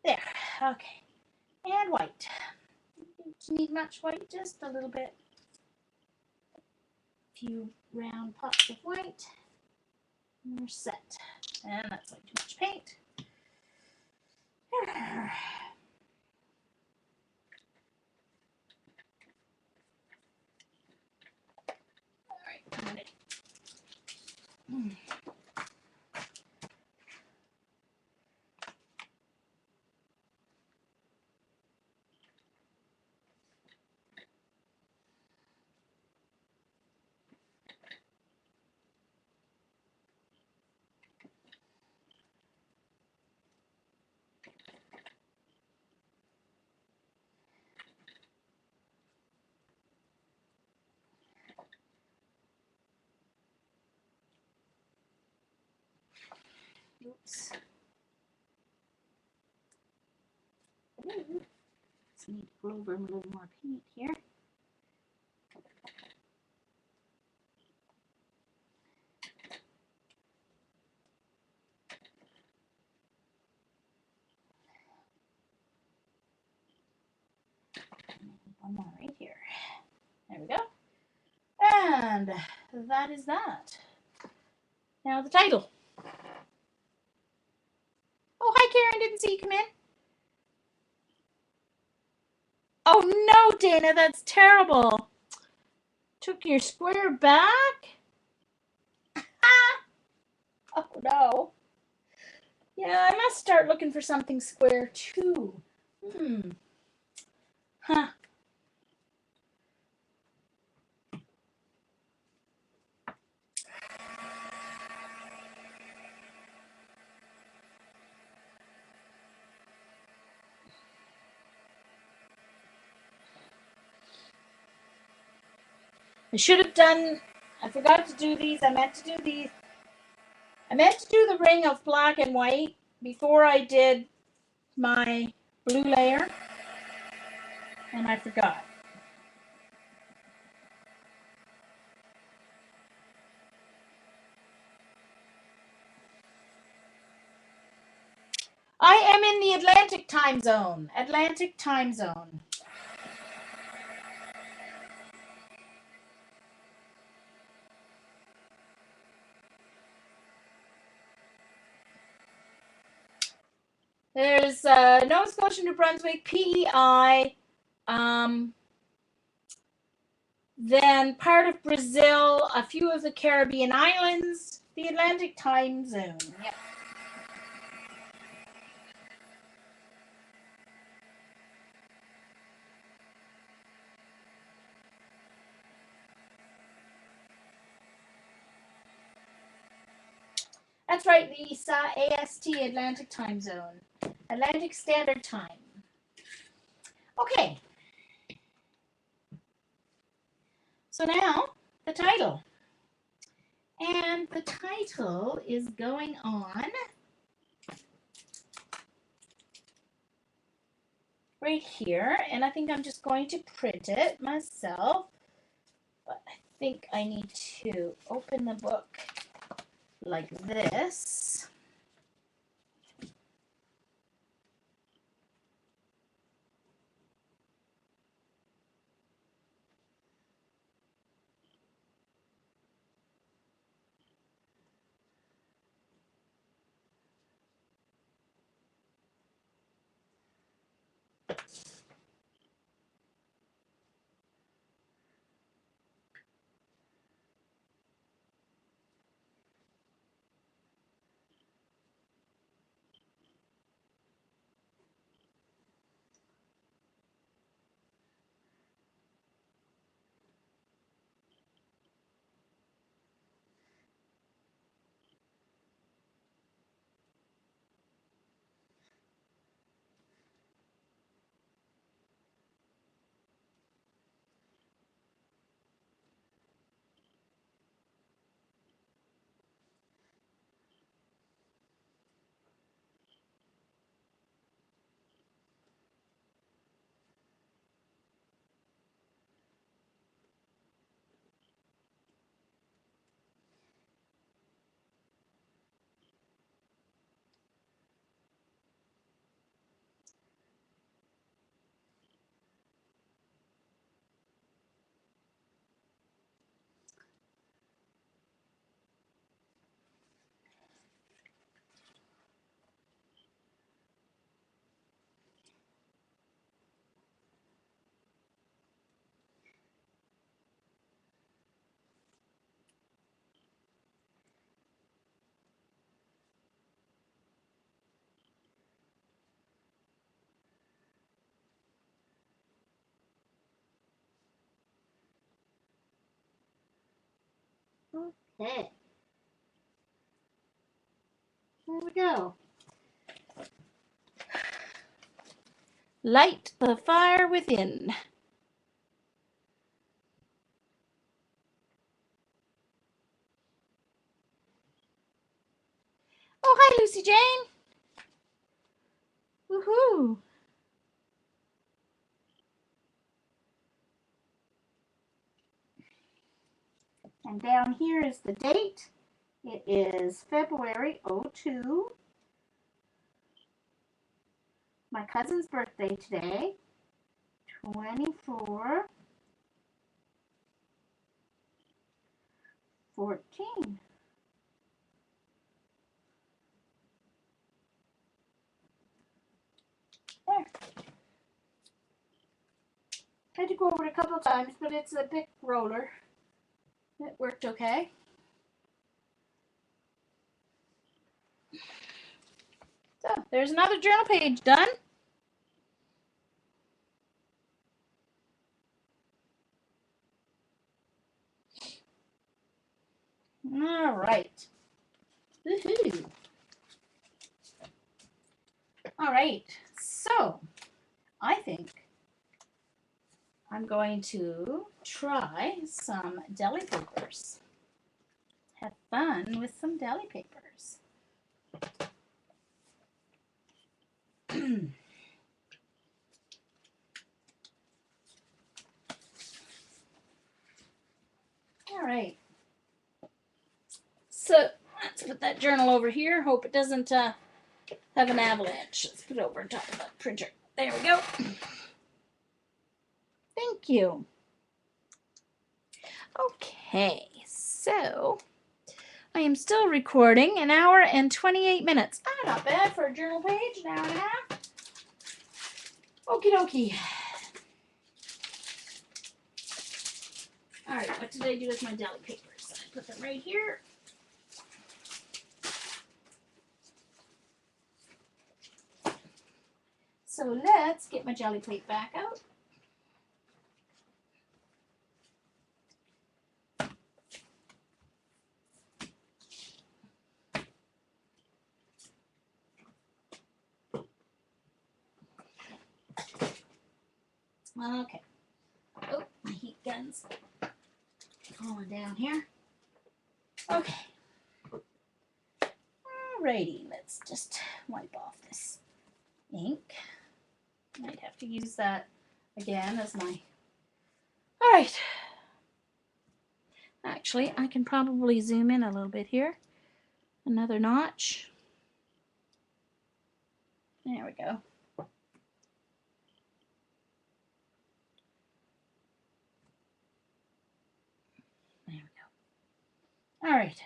There, okay. And white. Don't need much white, just a little bit. A few round pops of white. And we're set. And that's like too much paint. Alright, I'm gonna oops. Ooh. So I need to go over a little more paint here. One more right here. There we go. And that is that. Now the title. Oh, hi Karen, didn't see you come in. Oh no, Dana, that's terrible. Took your square back? Ah! Oh no. Yeah, I must start looking for something square too. Huh. I should have done, I forgot to do these. I meant to do these. I meant to do the ring of black and white before I did my blue layer, and I forgot. I am in the Atlantic time zone. Atlantic time zone. There's Nova Scotia, New Brunswick, PEI, then part of Brazil, a few of the Caribbean islands, the Atlantic time zone. Yep. That's right, Lisa. AST, Atlantic time zone. Atlantic Standard Time. Okay. So now, the title. And the title is going on right here. And I think I'm just going to print it myself. But I think I need to open the book like this. Okay. Here we go. Light the fire within. Oh, hi, Lucy Jane. Woohoo. And down here is the date. It is February 02. My cousin's birthday today. 24. 14. There. I had to go over it a couple of times, but it's a big roller. It worked okay. there's another journal page done. All right. Woohoo. All right. So I think I'm going to try some deli papers. Have fun with some deli papers. All right. So let's put that journal over here. Hope it doesn't have an avalanche. Let's put it over on top of the printer. There we go. Thank you. Okay, so I am still recording, an hour and 28 minutes. Not bad for a journal page, an hour and a half. Okie dokie. All right, what did I do with my deli papers? I put them right here. So let's get my jelly plate back out. Okay. Oh, my heat gun's falling down here. Okay. Alrighty, let's just wipe off this ink. Might have to use that again as my... Alright. Actually, I can probably zoom in a little bit here. Another notch. There we go. There we go. All right.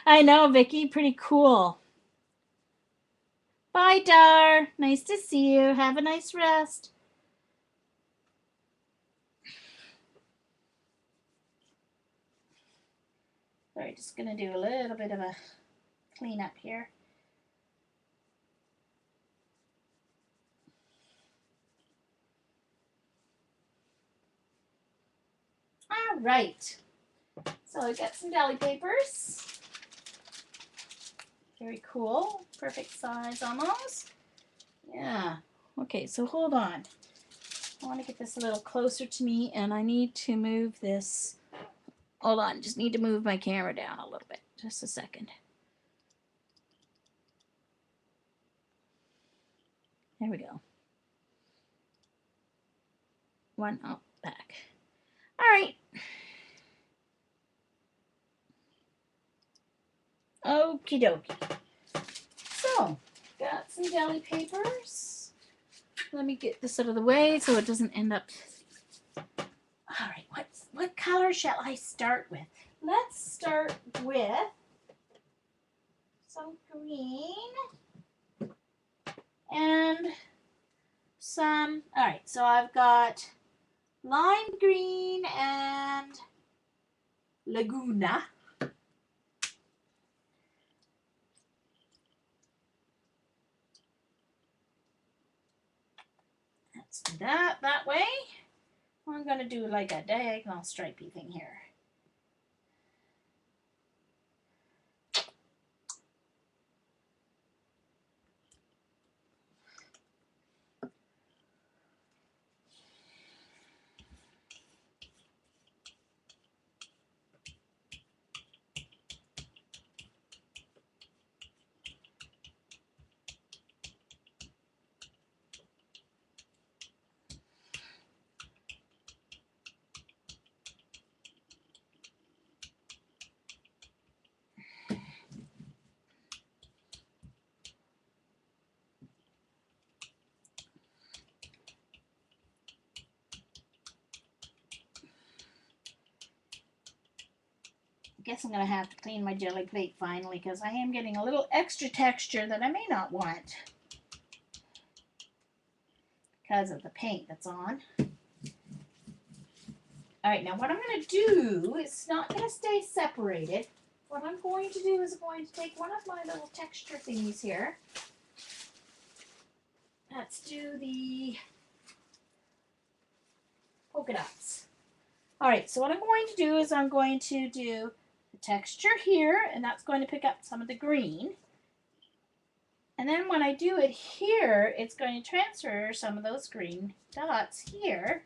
I know, Vicky. Pretty cool. Bye, Dar. Nice to see you. Have a nice rest. Sorry, just going to do a little bit of a cleanup here. All right. So I got some deli papers. Very cool. Perfect size almost. Yeah. Okay, so hold on. I want to get this a little closer to me, and I need to move this. Hold on. Just need to move my camera down a little bit. Just a second. There we go. One up, back. All right. Okie dokie. So, got some deli papers. Let me get this out of the way so it doesn't end up. All right, what color shall I start with? Let's start with some green and some. All right, so I've got lime green and Laguna. Let's do that way. I'm going to do like a diagonal stripey thing here. guess I'm going to have to clean my jelly plate finally because I am getting a little extra texture that I may not want because of the paint that's on. All right, now what I'm going to do is not going to stay separated. What I'm going to do is I'm going to take one of my little texture thingies here. Let's do the polka dots. All right, so what I'm going to do is I'm going to do the texture here, and that's going to pick up some of the green. And then when I do it here, it's going to transfer some of those green dots here.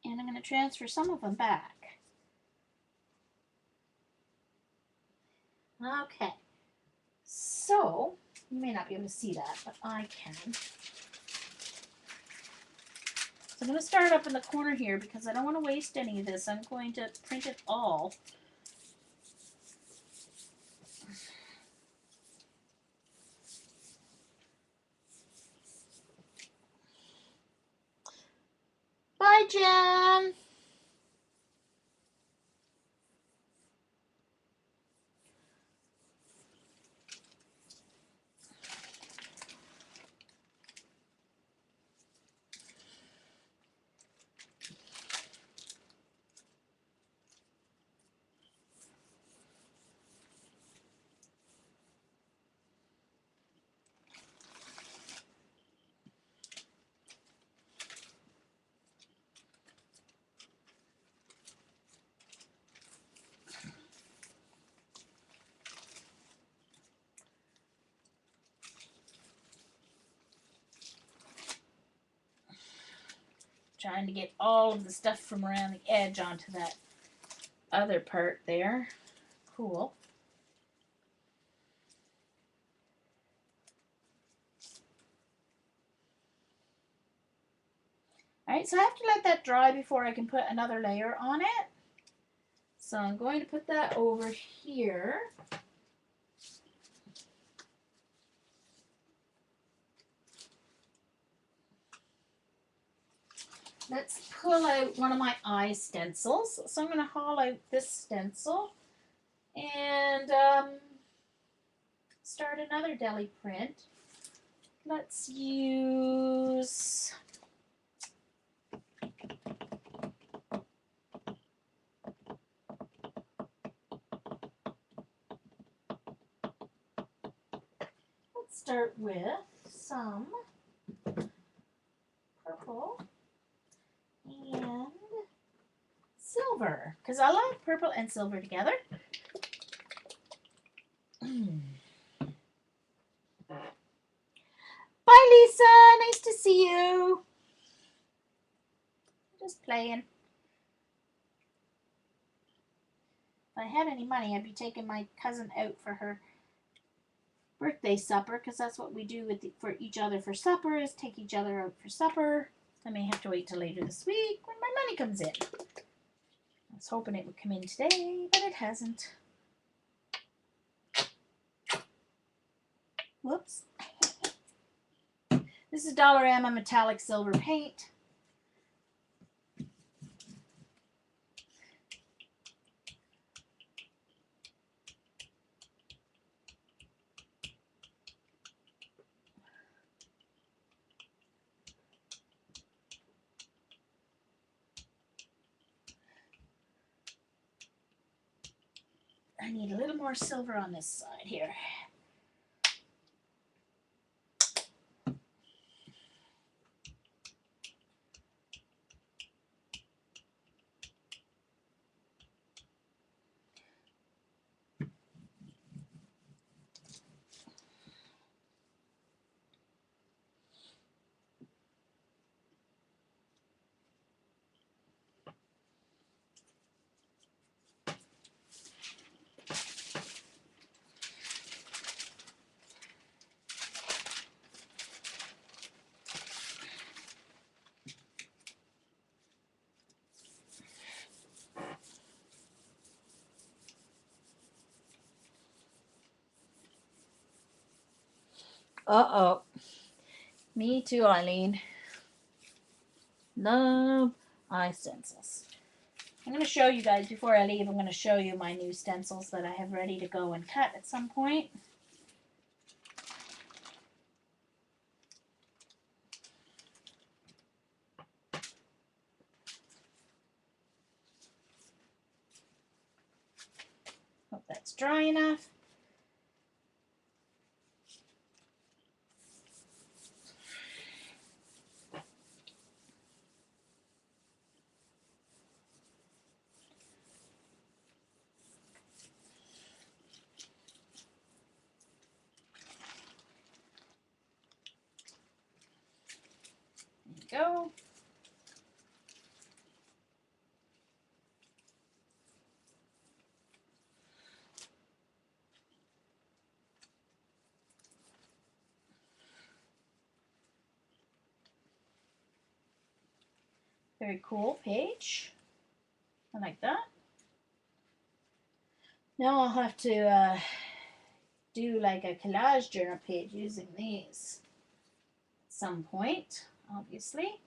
And I'm going to transfer some of them back. Okay, so you may not be able to see that, but I can. So I'm going to start up in the corner here because I don't want to waste any of this. I'm going to print it all. Bye, Jen. Trying to get all of the stuff from around the edge onto that other part there. Cool. All right, so I have to let that dry before I can put another layer on it. So I'm going to put that over here. Let's pull out one of my eye stencils. So I'm going to haul out this stencil and start another deli print. Let's use start with some purple and silver because I like purple and silver together. Bye, Lisa. Nice to see you. Just playing. If I had any money, I'd be taking my cousin out for her birthday supper because that's what we do for each other for supper is take each other out for supper. I may have to wait till later this week when my money comes in. I was hoping it would come in today, but it hasn't. Whoops. This is Dollarama metallic silver paint. I need a little more silver on this side here. Uh-oh. Me too, Eileen. Love eye stencils. I'm going to show you guys, before I leave, I'm going to show you my new stencils that I have ready to go and cut at some point. Hope that's dry enough. There you go. Very cool page. I like that. Now I'll have to do like a collage journal page using these at some point, obviously.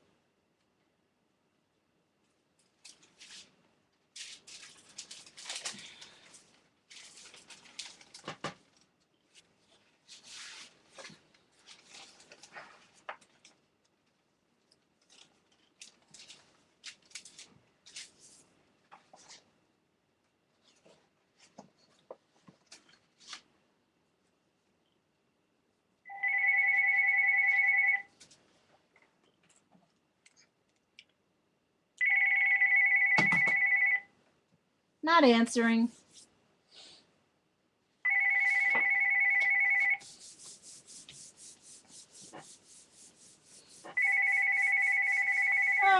Not answering.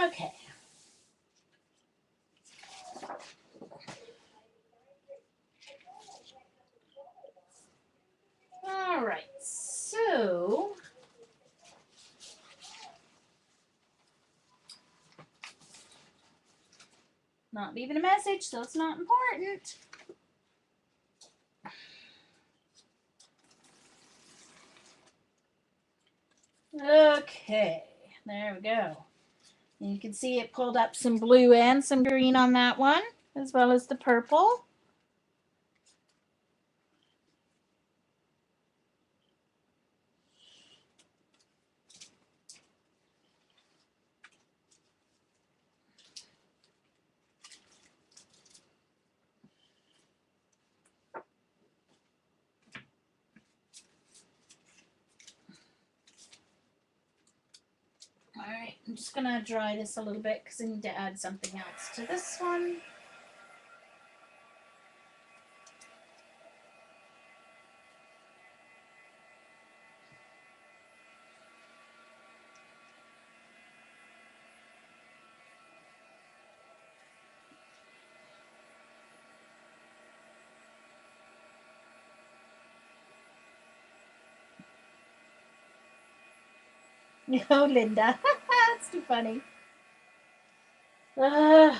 Okay. All right. So not leaving a message, so it's not important. Okay, there we go. And you can see it pulled up some blue and some green on that one, as well as the purple. All right, I'm just gonna dry this a little bit because I need to add something else to this one. Oh, Linda, that's too funny. Uh,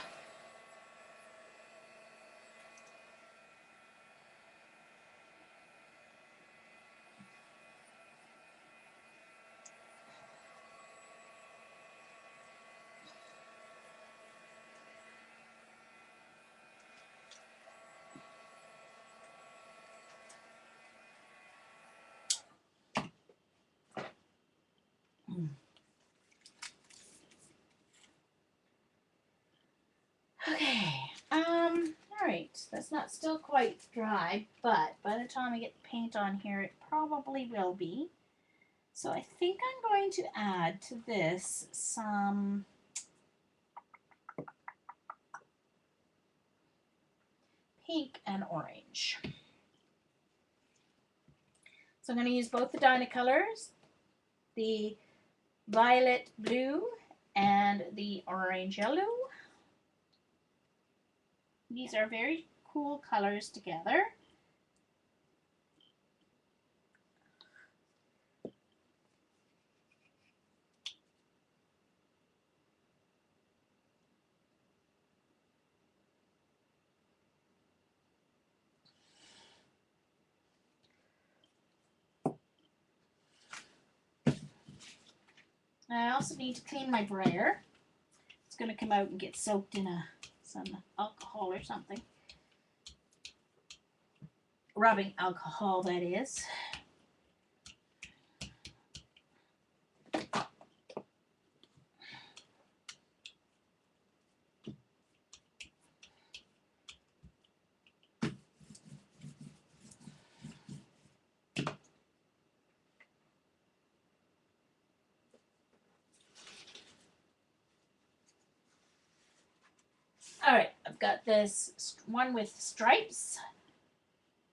okay. All right. That's not still quite dry, but by the time I get the paint on here, it probably will be. So I think I'm going to add to this some pink and orange. So I'm going to use both the Dynacolors, the violet blue and the orange yellow. These are very cool colors together. I also need to clean my brayer. It's going to come out and get soaked in some alcohol or something. Rubbing alcohol, that is. All right, I've got this one with stripes.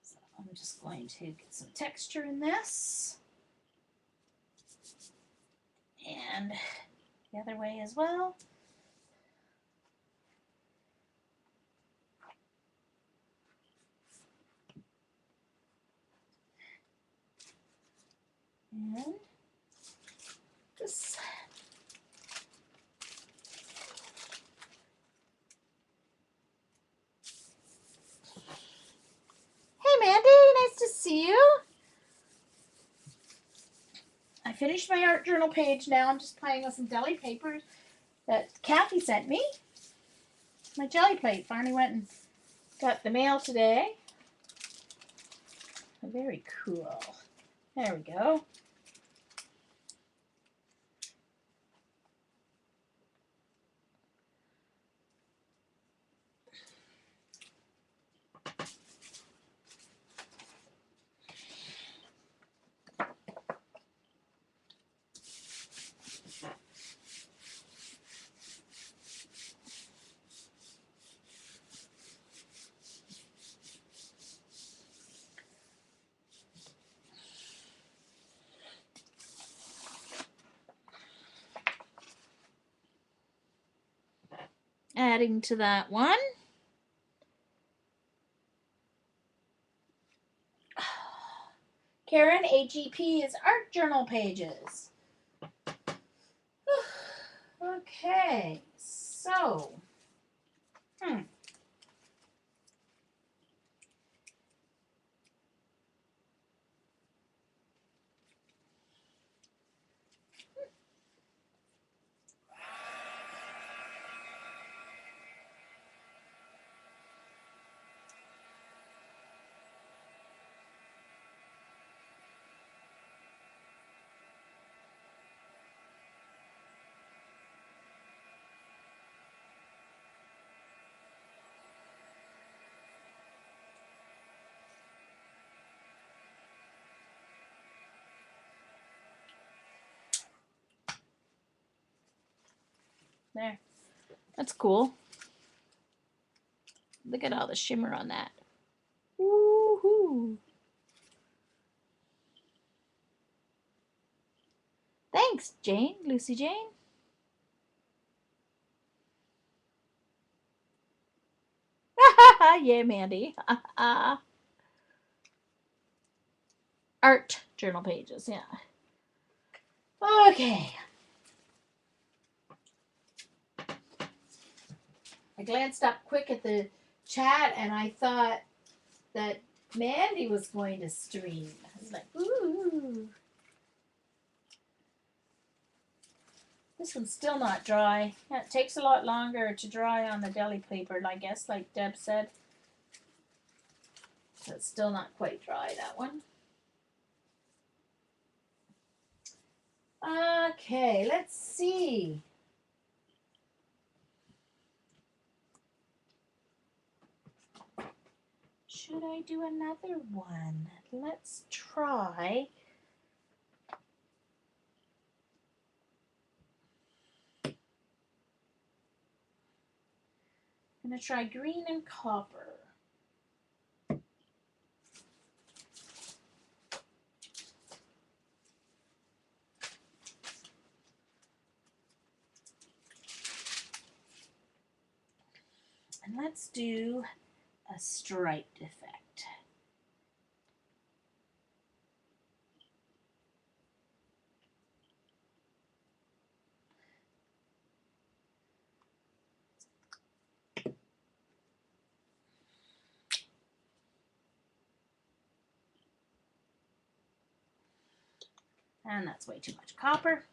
So I'm just going to get some texture in this. And the other way as well. And this. Hey Mandy, nice to see you. I finished my art journal page now. I'm just playing with some deli papers that Kathy sent me. My jelly plate finally went and got the mail today. Very cool. There we go. Adding to that one. Karen, AGP is art journal pages. Okay, so, there. That's cool. Look at all the shimmer on that. Woohoo! Thanks, Jane, Lucy Jane. Yeah, Mandy. Art journal pages, yeah. Okay. I glanced up quick at the chat and I thought that Mandy was going to stream. I was like, ooh. This one's still not dry. Yeah, it takes a lot longer to dry on the deli paper, I guess, like Deb said. So it's still not quite dry, that one. Okay, let's see. Should I do another one? Let's try. I'm going to try green and copper. And let's do a striped effect. And that's way too much copper.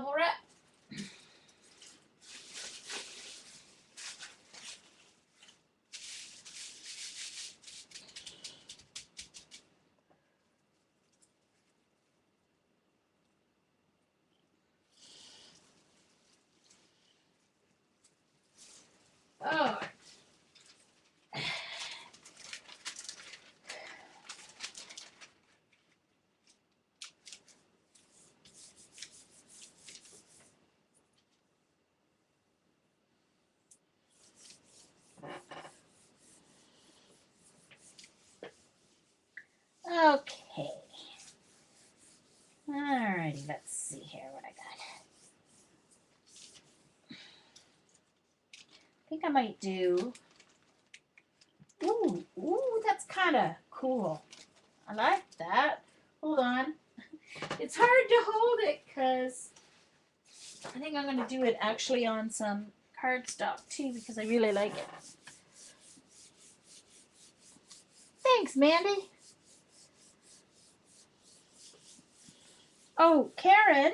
bubble wrap. Oh. Okay. Alrighty, let's see here what I got. I think I might do. Ooh, that's kind of cool. I like that. Hold on. It's hard to hold it because I think I'm going to do it actually on some cardstock too because I really like it. Thanks, Mandy. Oh, Karen,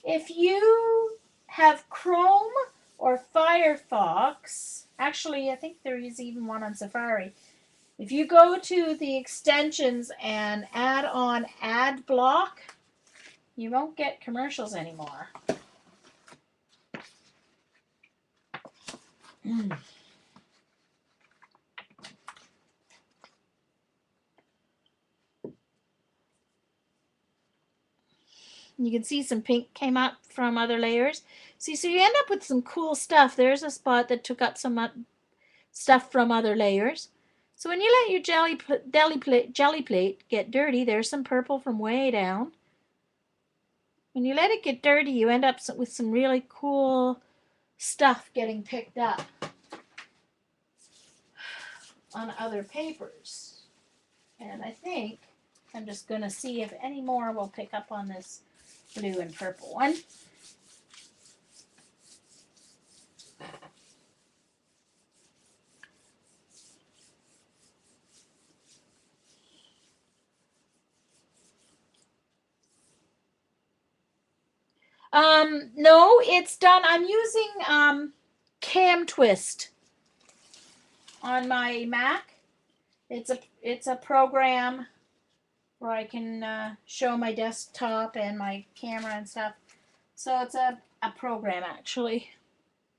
if you have Chrome or Firefox, actually, I think there is even one on Safari. If you go to the extensions and add on ad block, you won't get commercials anymore. You can see some pink came up from other layers. See, so you end up with some cool stuff. There's a spot that took up some stuff from other layers. So when you let your jelly plate get dirty, there's some purple from way down. When you let it get dirty, you end up with some really cool stuff getting picked up on other papers. And I think I'm just going to see if any more will pick up on this blue and purple one. No, it's done. I'm using Cam Twist on my Mac. It's a program where I can show my desktop and my camera and stuff. So it's a program actually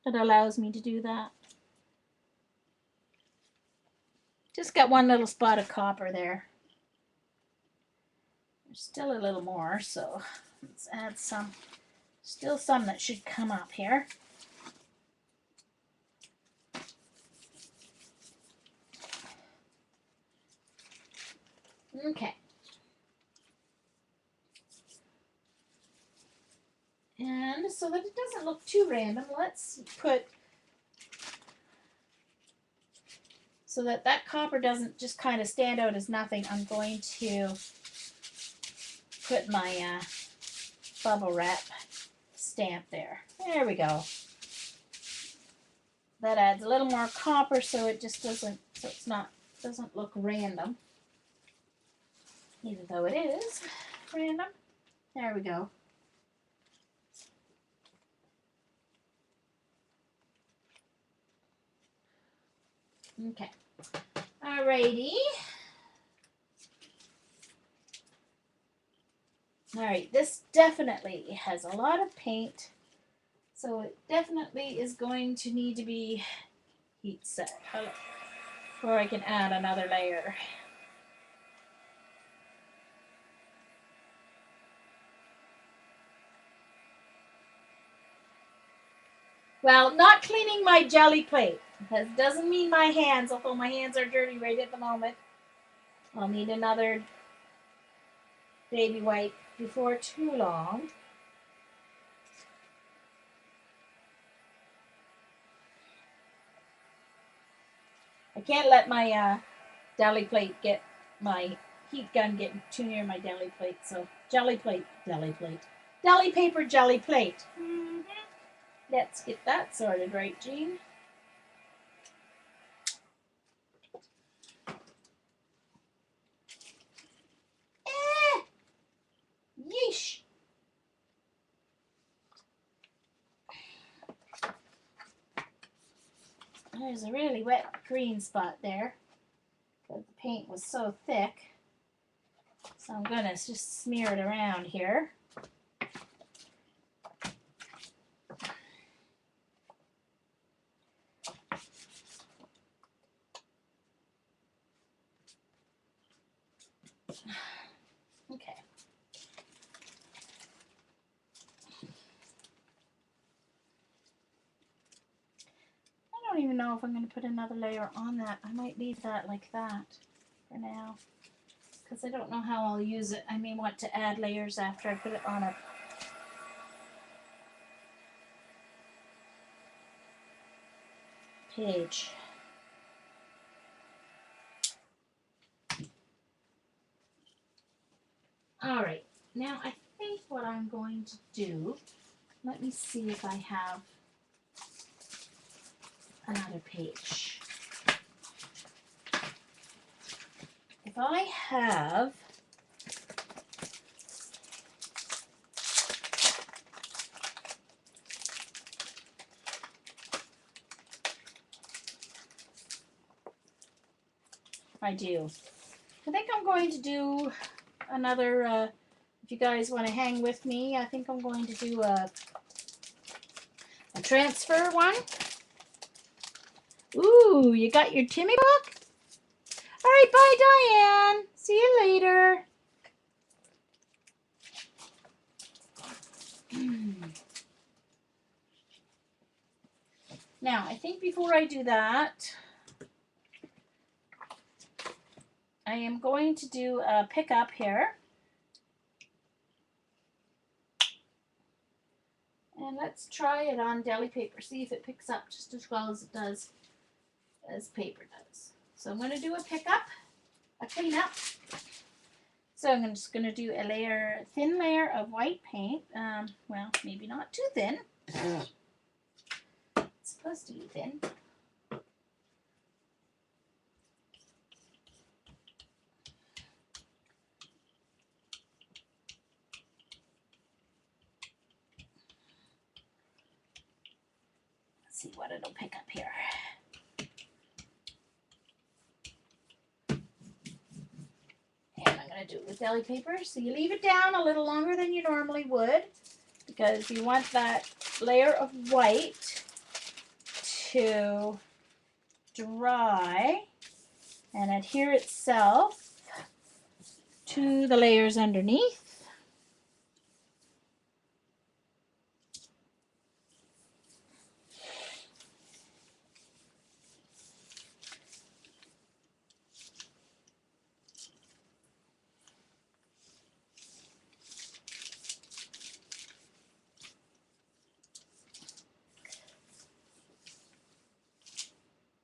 that allows me to do that. Just got one little spot of copper there. There's still a little more, so let's add some. Still some that should come up here. Okay. And so that it doesn't look too random, let's put, so that that copper doesn't just kind of stand out as nothing, I'm going to put my bubble wrap stamp there. There we go. That adds a little more copper so it just doesn't, so it's not, doesn't look random. Even though it is random. There we go. Okay. Alrighty. Alright, this definitely has a lot of paint. So it definitely is going to need to be heat set before I can add another layer. Well, not cleaning my jelly plate. That doesn't mean my hands, although my hands are dirty right at the moment. I'll need another baby wipe before too long. I can't let my deli plate get, my heat gun get too near my deli plate. So jelly plate, deli plate. Deli paper jelly plate. Mm-hmm. Let's get that sorted right, Jean. Yeesh. There's a really wet green spot there. But the paint was so thick. So I'm going to just smear it around here. Okay. I don't even know if I'm going to put another layer on that. I might leave that like that for now, because I don't know how I'll use it. I may want to add layers after I put it on a page. All right, now I think what I'm going to do, let me see if I have another page. If I have I do. I think I'm going to do another, if you guys want to hang with me, I think I'm going to do a transfer one. Ooh, you got your Timmy book? All right, bye, Diane. See you later. Now, I think before I do that, I am going to do a pickup here. And let's try it on deli paper. See if it picks up just as well as it does as paper does. So I'm going to do a pickup, a cleanup. So I'm just going to do a thin layer of white paint. Well, maybe not too thin. It's supposed to be thin. Let's see what it'll pick up here. Do it with deli paper. So you leave it down a little longer than you normally would, because you want that layer of white to dry and adhere itself to the layers underneath.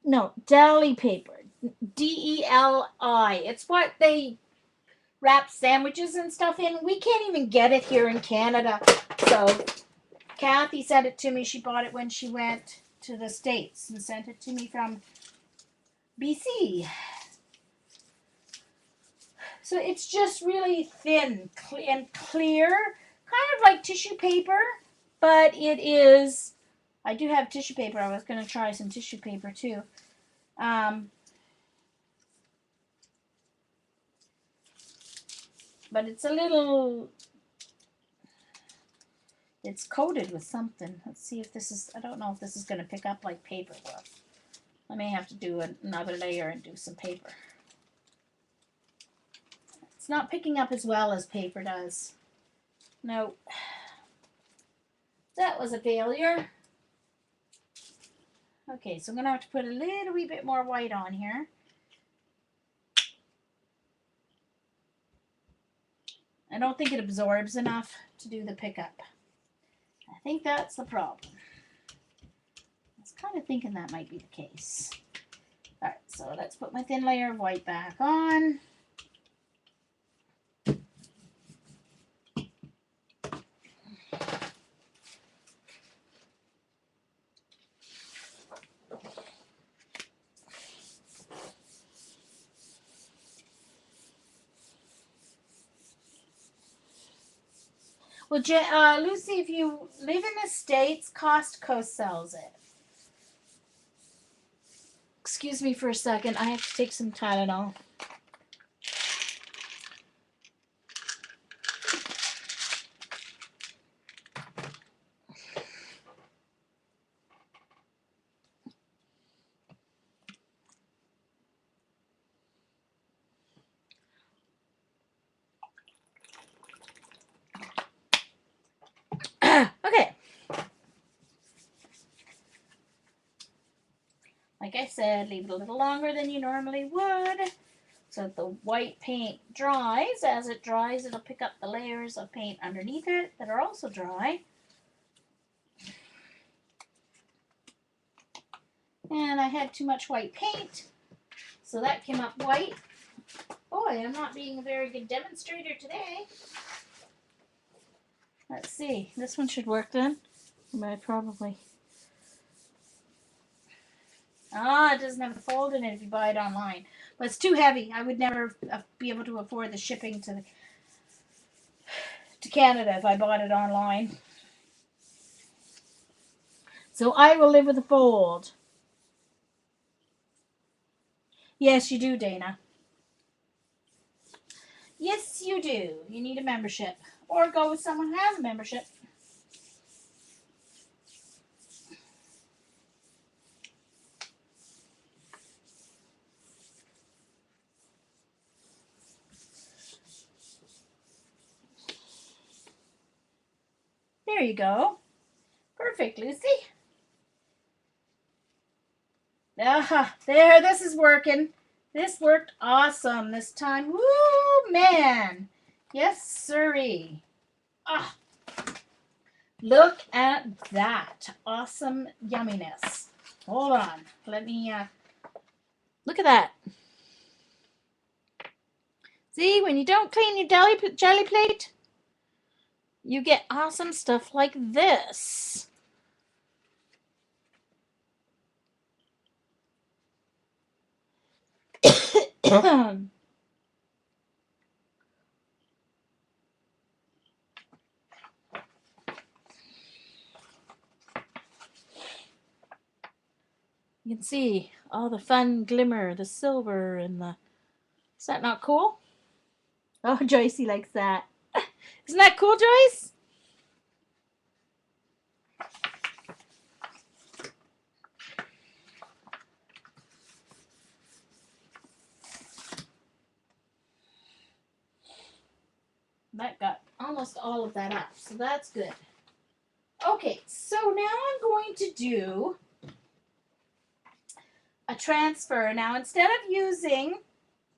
No, deli paper. D-E-L-I. It's what they wrap sandwiches and stuff in. We can't even get it here in Canada. So Kathy sent it to me. She bought it when she went to the States and sent it to me from BC. So it's just really thin and clear, kind of like tissue paper, but it is, I do have tissue paper. I was going to try some tissue paper too. But it's a little, it's coated with something. Let's see if this is, I don't know if this is going to pick up like paper will. I may have to do another layer and do some paper. It's not picking up as well as paper does. No. That was a failure. Okay, so I'm going to have to put a little wee bit more white on here. I don't think it absorbs enough to do the pickup. I think that's the problem. I was kind of thinking that might be the case. All right, so let's put my thin layer of white back on. Well, Lucy, if you live in the States, Costco sells it. Excuse me for a second. I have to take some Tylenol. Okay. Like I said, leave it a little longer than you normally would so that the white paint dries. As it dries, it'll pick up the layers of paint underneath it that are also dry. And I had too much white paint, so that came up white. Boy, I'm not being a very good demonstrator today. Let's see. This one should work then. Probably. It doesn't have a fold in it if you buy it online. But it's too heavy. I would never be able to afford the shipping to Canada if I bought it online. So I will live with a fold. Yes, you do, Dana. Yes, you do. You need a membership. Or go with someone who has a membership. There you go. Perfect, Lucy. There, this is working. This worked awesome this time. Woo, man. Yes, sirree. Ah, look at that. Awesome yumminess. Hold on. Let me, look at that. See, when you don't clean your jelly plate, you get awesome stuff like this. You can see all the fun glimmer, the silver, and the... Is that not cool? Oh, Joycey likes that. Isn't that cool, Joyce? That got almost all of that up, so that's good. Okay, so now I'm going to do a transfer. Now, instead of using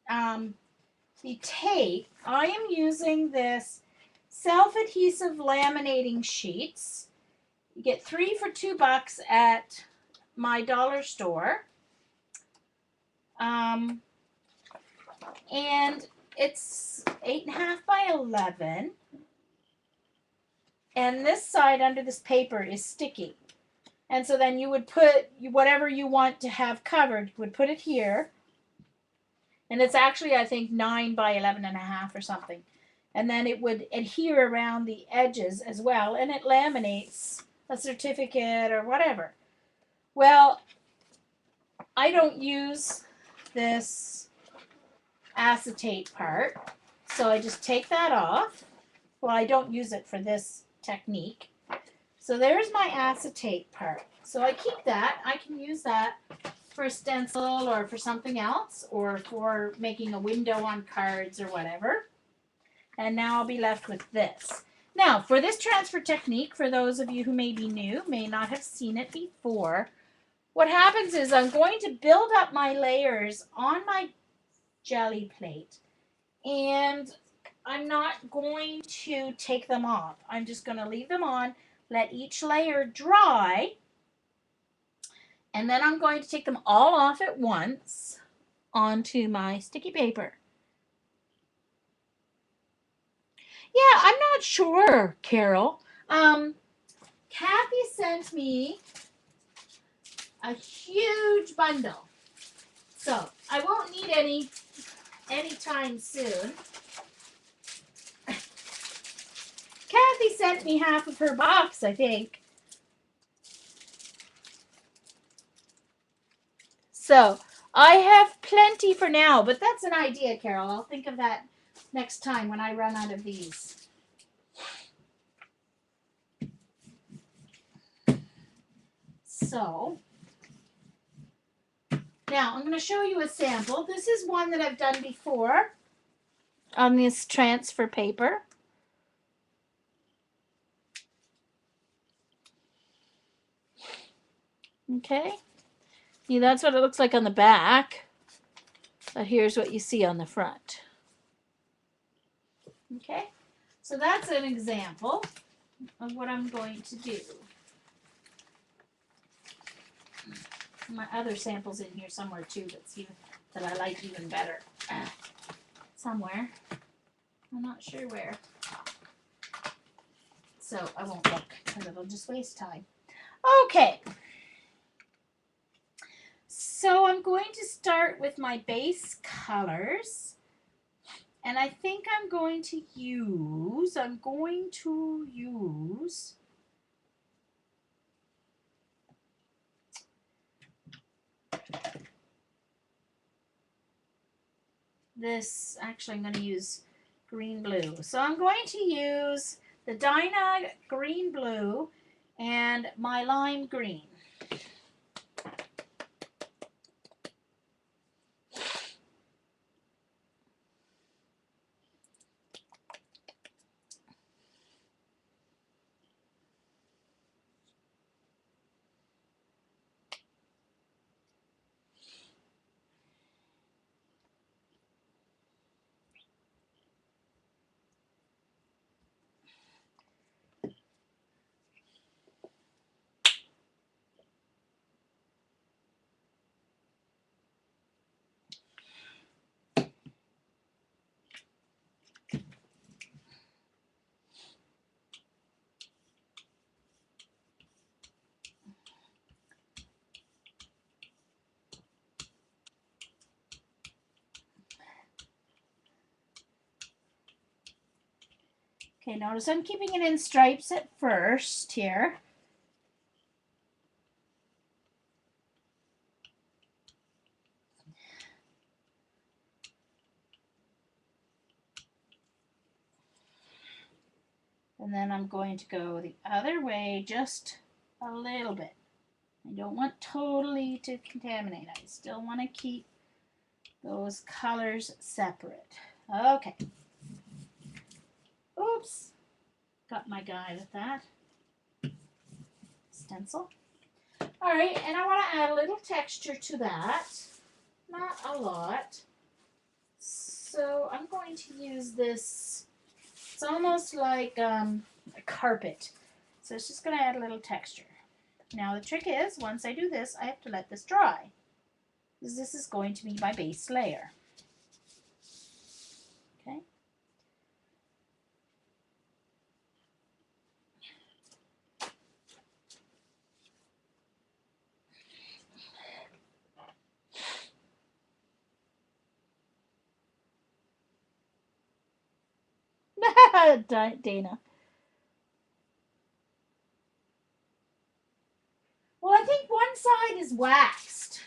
the tape, I am using this self-adhesive laminating sheets. You get 3 for $2 at my dollar store. And it's 8.5 by 11. And this side under this paper is sticky. And so then you would put whatever you want to have covered, you would put it here. And it's actually, I think, 9 by 11.5 or something. And then it would adhere around the edges as well. And it laminates a certificate or whatever. Well, I don't use this acetate part. So I just take that off. Well, I don't use it for this technique. So there's my acetate part. So I keep that. I can use that for a stencil or for something else or for making a window on cards or whatever. And now I'll be left with this. Now, for this transfer technique, for those of you who may be new, may not have seen it before, what happens is I'm going to build up my layers on my jelly plate, and I'm not going to take them off. I'm just going to leave them on, let each layer dry, and then I'm going to take them all off at once onto my sticky paper. Yeah, I'm not sure, Carol. Kathy sent me a huge bundle, so I won't need any anytime soon. Kathy sent me half of her box, I think. So I have plenty for now, but that's an idea, Carol. I'll think of that next time when I run out of these. So now I'm going to show you a sample. This is one that I've done before on this transfer paper. Okay. See, that's what it looks like on the back. But here's what you see on the front. Okay. So that's an example of what I'm going to do. My other samples in here somewhere too that I like even better. Somewhere. I'm not sure where. So I won't look because it'll just waste time. Okay. So I'm going to start with my base colors. And I think I'm going to use this, actually I'm going to use green blue. So I'm going to use the Dyna green blue and my lime green. Okay, notice I'm keeping it in stripes at first here. And then I'm going to go the other way just a little bit. I don't want totally to contaminate. I still want to keep those colors separate. Okay. Oops. Got my guy with that stencil. All right, and I want to add a little texture to that. Not a lot. So I'm going to use this. It's almost like a carpet. So it's just going to add a little texture. Now the trick is, once I do this, I have to let this dry, because this is going to be my base layer. Okay. Dana. Well, I think one side is waxed.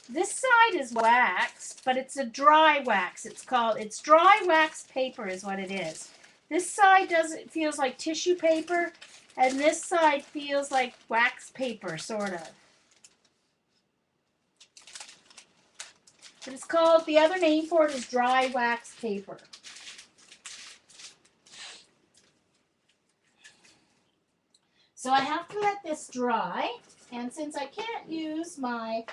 This side is waxed, but it's a dry wax. It's dry wax paper is what it is. This side feels like tissue paper, and this side feels like wax paper, sort of. But it's called, the other name for it is dry wax paper. So I have to let this dry, and since I can't use my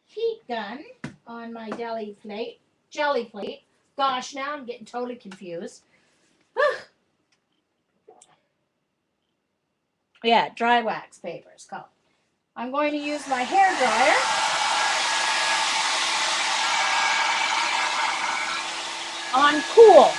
heat gun on my jelly plate, gosh, now I'm getting totally confused. Yeah, dry wax paper is called. I'm going to use my hair dryer. On cool.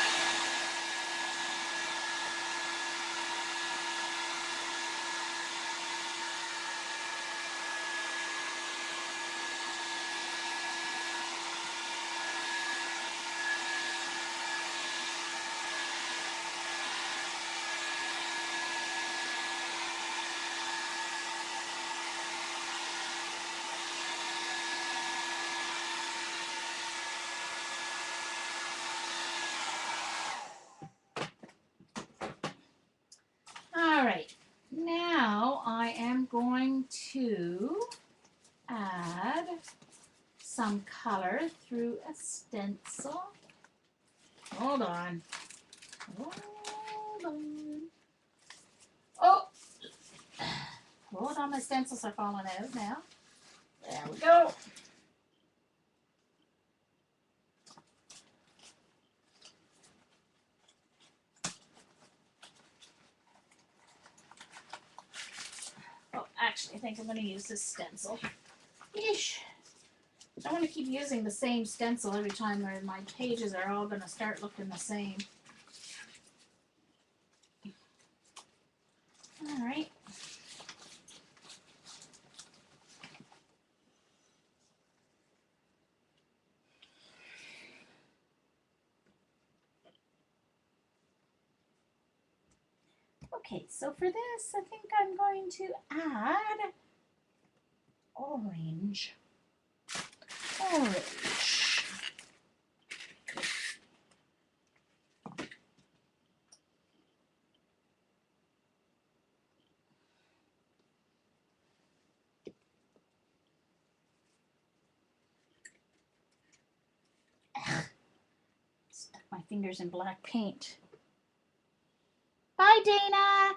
now I am going to add some color through a stencil. Hold on. Hold on. Oh! Hold on, my stencils are falling out now. There we go. Oh, actually, I think I'm going to use this stencil. Yeesh. I don't want to keep using the same stencil every time, or my pages are all going to start looking the same. All right. Okay, so for this, I think I'm going to add orange. Orange. Stuck my fingers in black paint. Bye, Dana.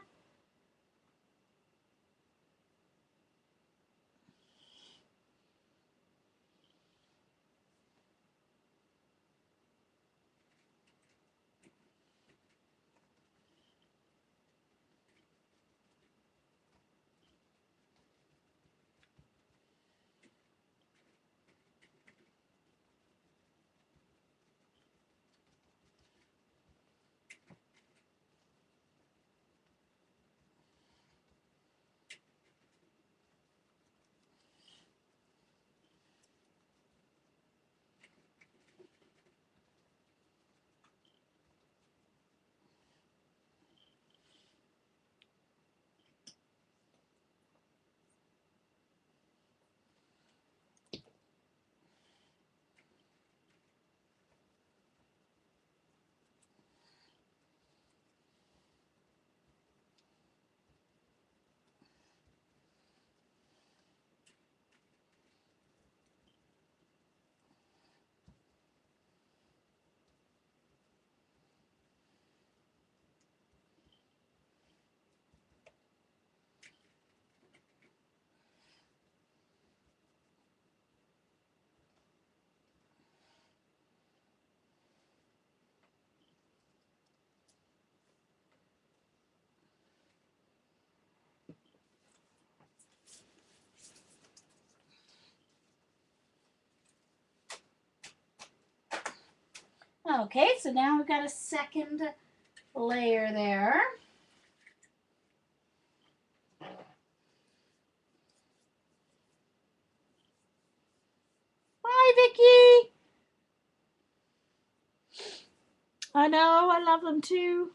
Okay, so now we've got a second layer there. Bye, Vicky. I know, I love them too.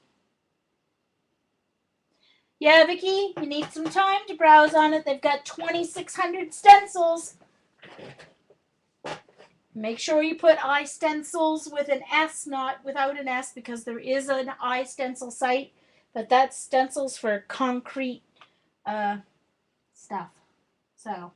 Yeah, Vicky, you need some time to browse on it. They've got 2,600 stencils. Make sure you put iStencils with an S, not without an S, because there is an iStencil site, but that's stencils for concrete stuff. So.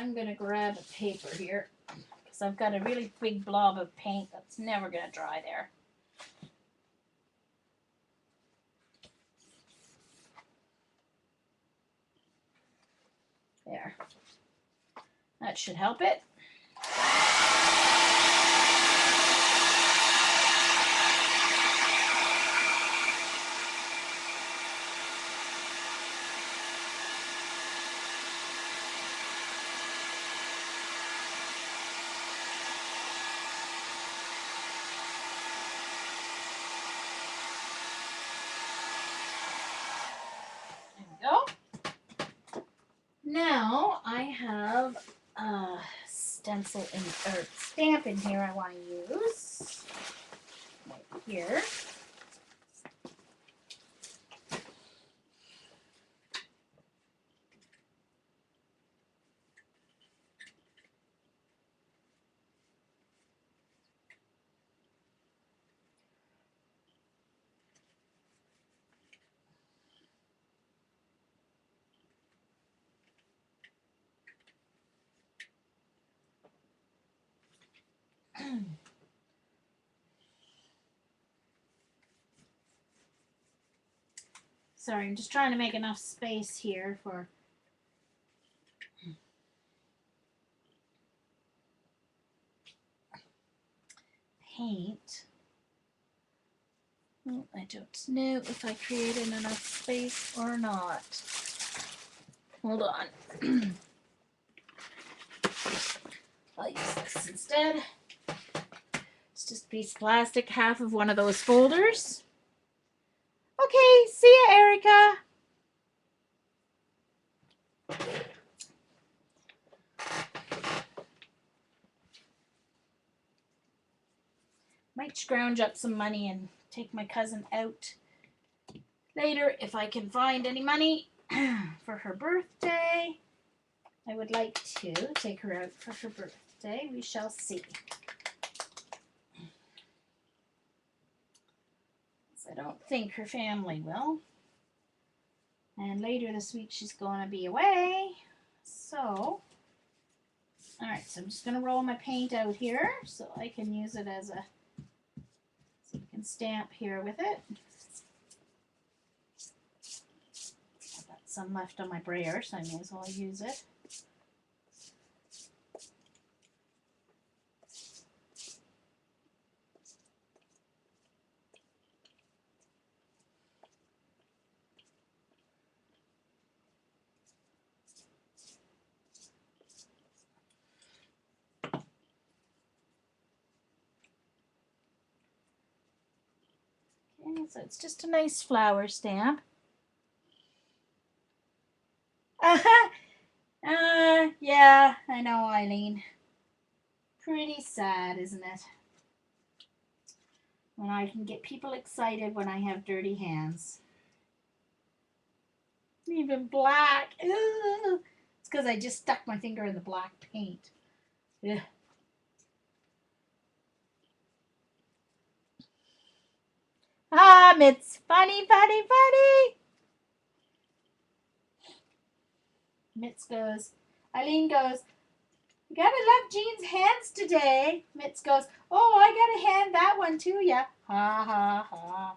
I'm going to grab a paper here because I've got a really big blob of paint that's never going to dry there. There. That should help it. Go. Now I have a stencil or stamp in here I want to use. Right here. Sorry, I'm just trying to make enough space here for paint. Well, I don't know if I created enough space or not. Hold on. I'll use this instead. It's just a piece of plastic, half of one of those folders. Okay, see ya, Erica. Might scrounge up some money and take my cousin out later if I can find any money for her birthday. I would like to take her out for her birthday. We shall see. I don't think her family will. And later this week she's going to be away. So, alright, so I'm just going to roll my paint out here so I can use it as a, so you can stamp here with it. I've got some left on my brayer, so I may as well use it. So it's just a nice flower stamp. Yeah, I know, Eileen. Pretty sad, isn't it? When I can get people excited when I have dirty hands. Even black. Ooh. It's because I just stuck my finger in the black paint. Ugh. Ah, Mitz. Funny, funny, funny. Mitz goes, Eileen goes, you gotta love Jean's hands today. Mitz goes, oh, I gotta hand that one to ya. Ha, ha, ha.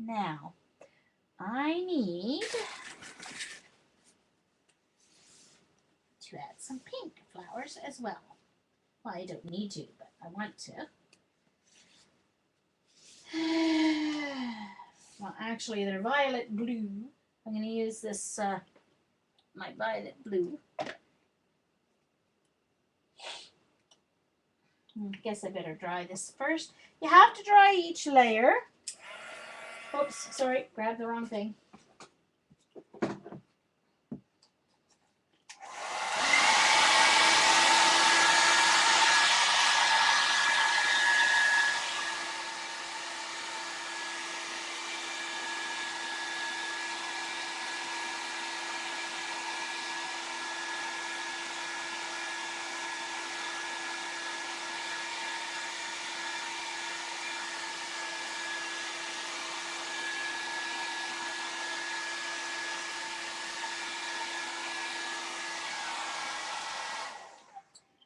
Now, I need to add some pink flowers as well. Well, I don't need to, but I want to. Well, actually, they're violet blue. I'm going to use this, my violet blue. I guess I better dry this first. You have to dry each layer. Oops, sorry, grabbed the wrong thing.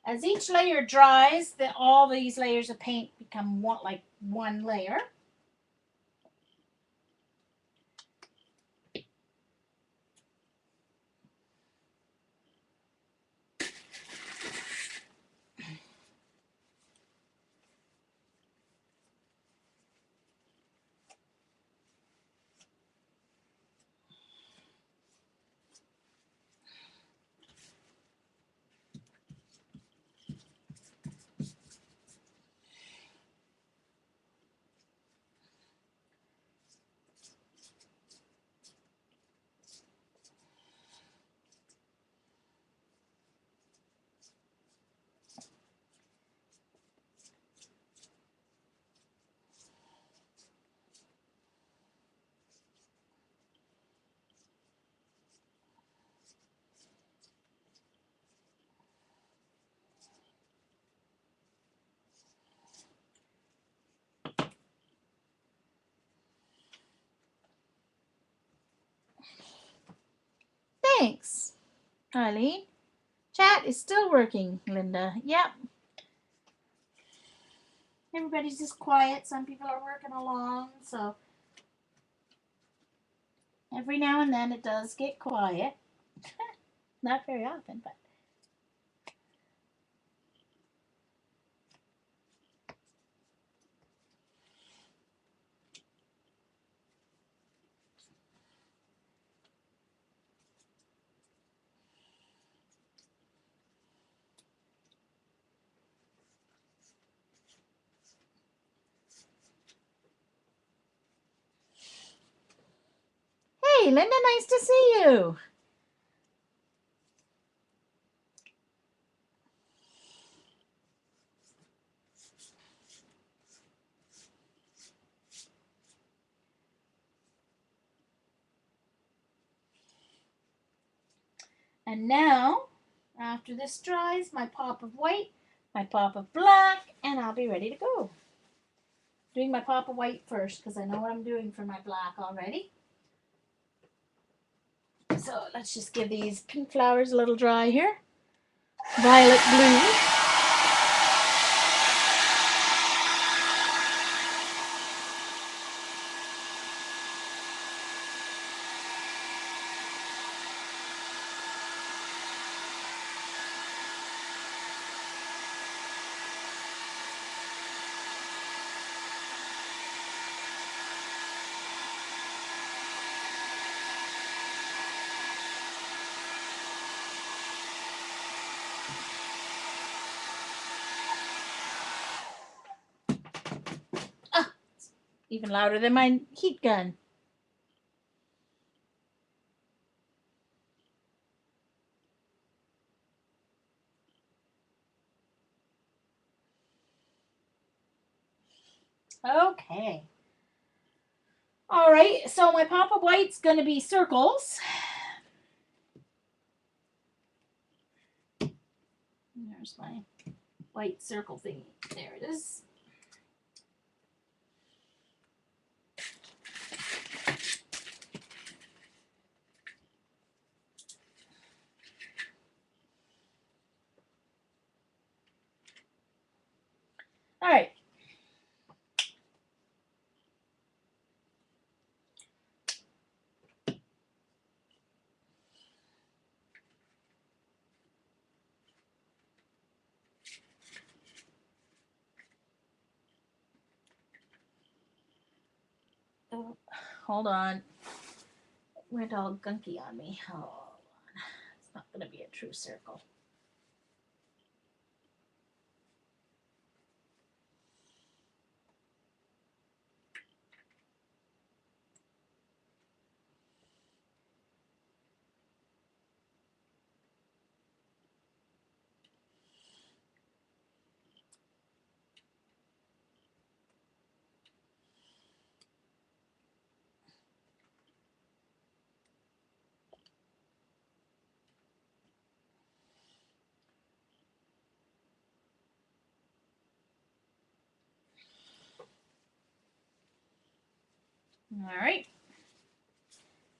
As each layer dries, all these layers of paint become like one layer. Thanks, Eileen. Chat is still working, Linda. Yep. Everybody's just quiet. Some people are working along, so every now and then it does get quiet. Not very often, but. Hey, Linda, nice to see you. And now, after this dries, my pop of white, my pop of black, and I'll be ready to go. Doing my pop of white first because I know what I'm doing for my black already. So let's just give these pink flowers a little dry here. Violet blue. Ah, even louder than my heat gun. Okay. All right, so my pop of white's going to be circles. There's my white circle thingy. There it is. All right. Oh, hold on. It went all gunky on me. Hold on. It's not going to be a true circle. All right.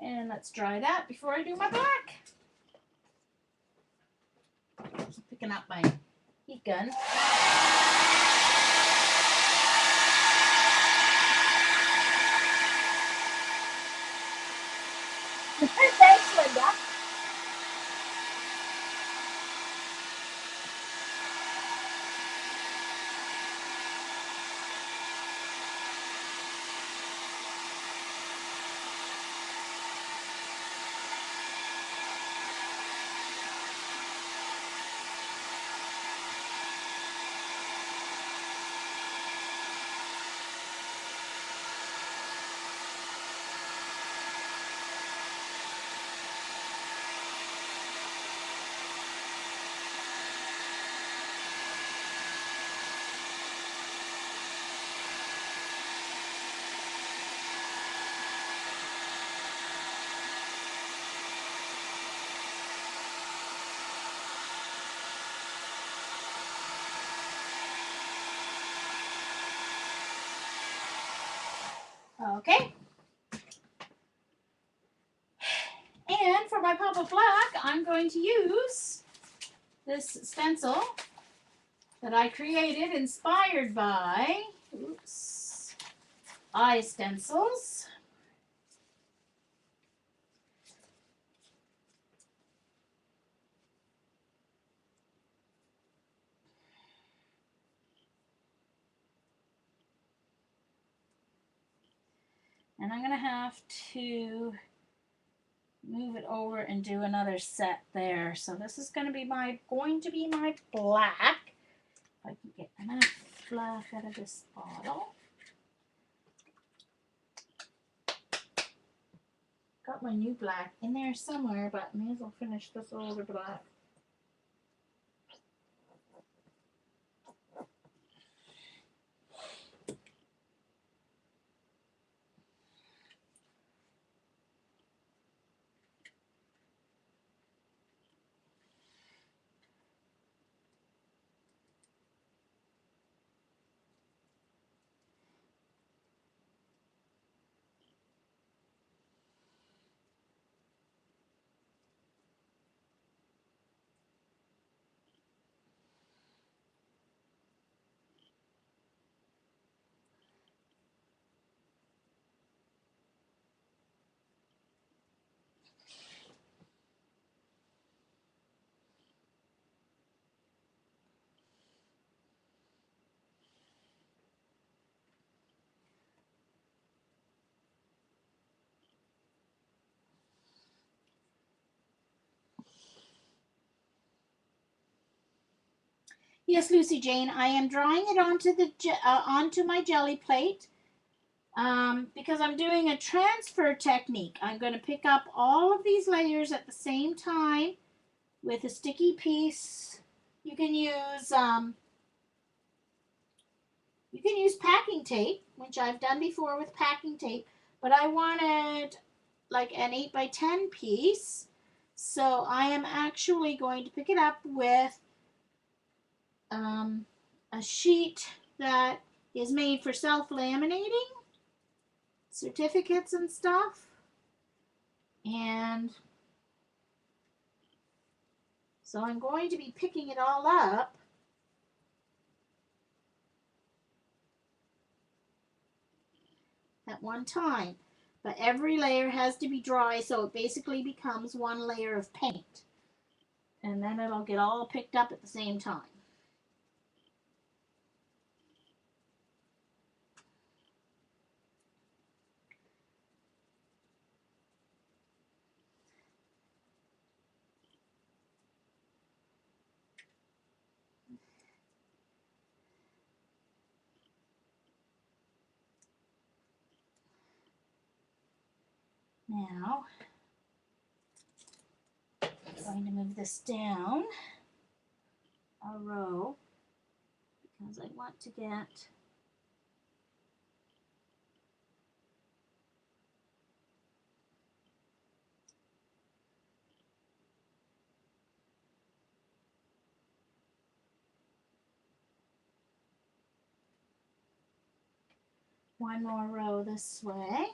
And let's dry that before I do my black. Just picking up my heat gun. Thanks, Linda. Okay. And for my pop of black, I'm going to use this stencil that I created inspired by eye stencils. And I'm going to have to move it over and do another set there. So this is going to be my black. If I can get enough black out of this bottle. Got my new black in there somewhere, but I may as well finish this older black. Yes, Lucy Jane, I am drawing it onto my jelly plate because I'm doing a transfer technique. I'm going to pick up all of these layers at the same time with a sticky piece. You can use packing tape, which I've done before with packing tape, but I wanted like an 8x10 piece, so I am actually going to pick it up with a sheet that is made for self-laminating certificates and stuff. And so I'm going to be picking it all up at one time. But every layer has to be dry, so it basically becomes one layer of paint. And then it'll get all picked up at the same time. Now, I'm going to move this down a row because I want to get one more row this way.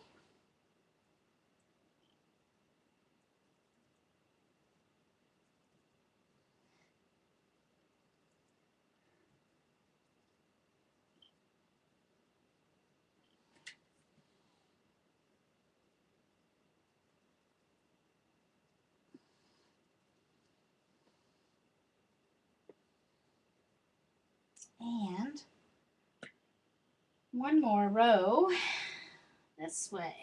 one more row this way.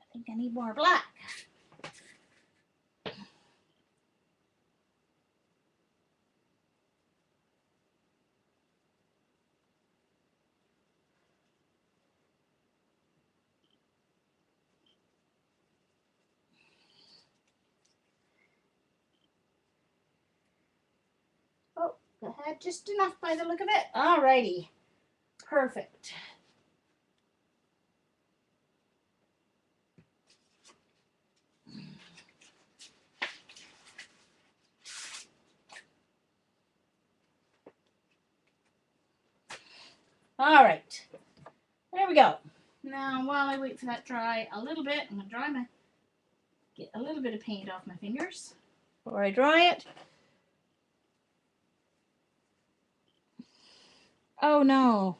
I think I need more black. Oh, I had just enough by the look of it. Alrighty. Perfect. All right, there we go. Now, while I wait for that to dry a little bit, I'm gonna get a little bit of paint off my fingers before I dry it. Oh no.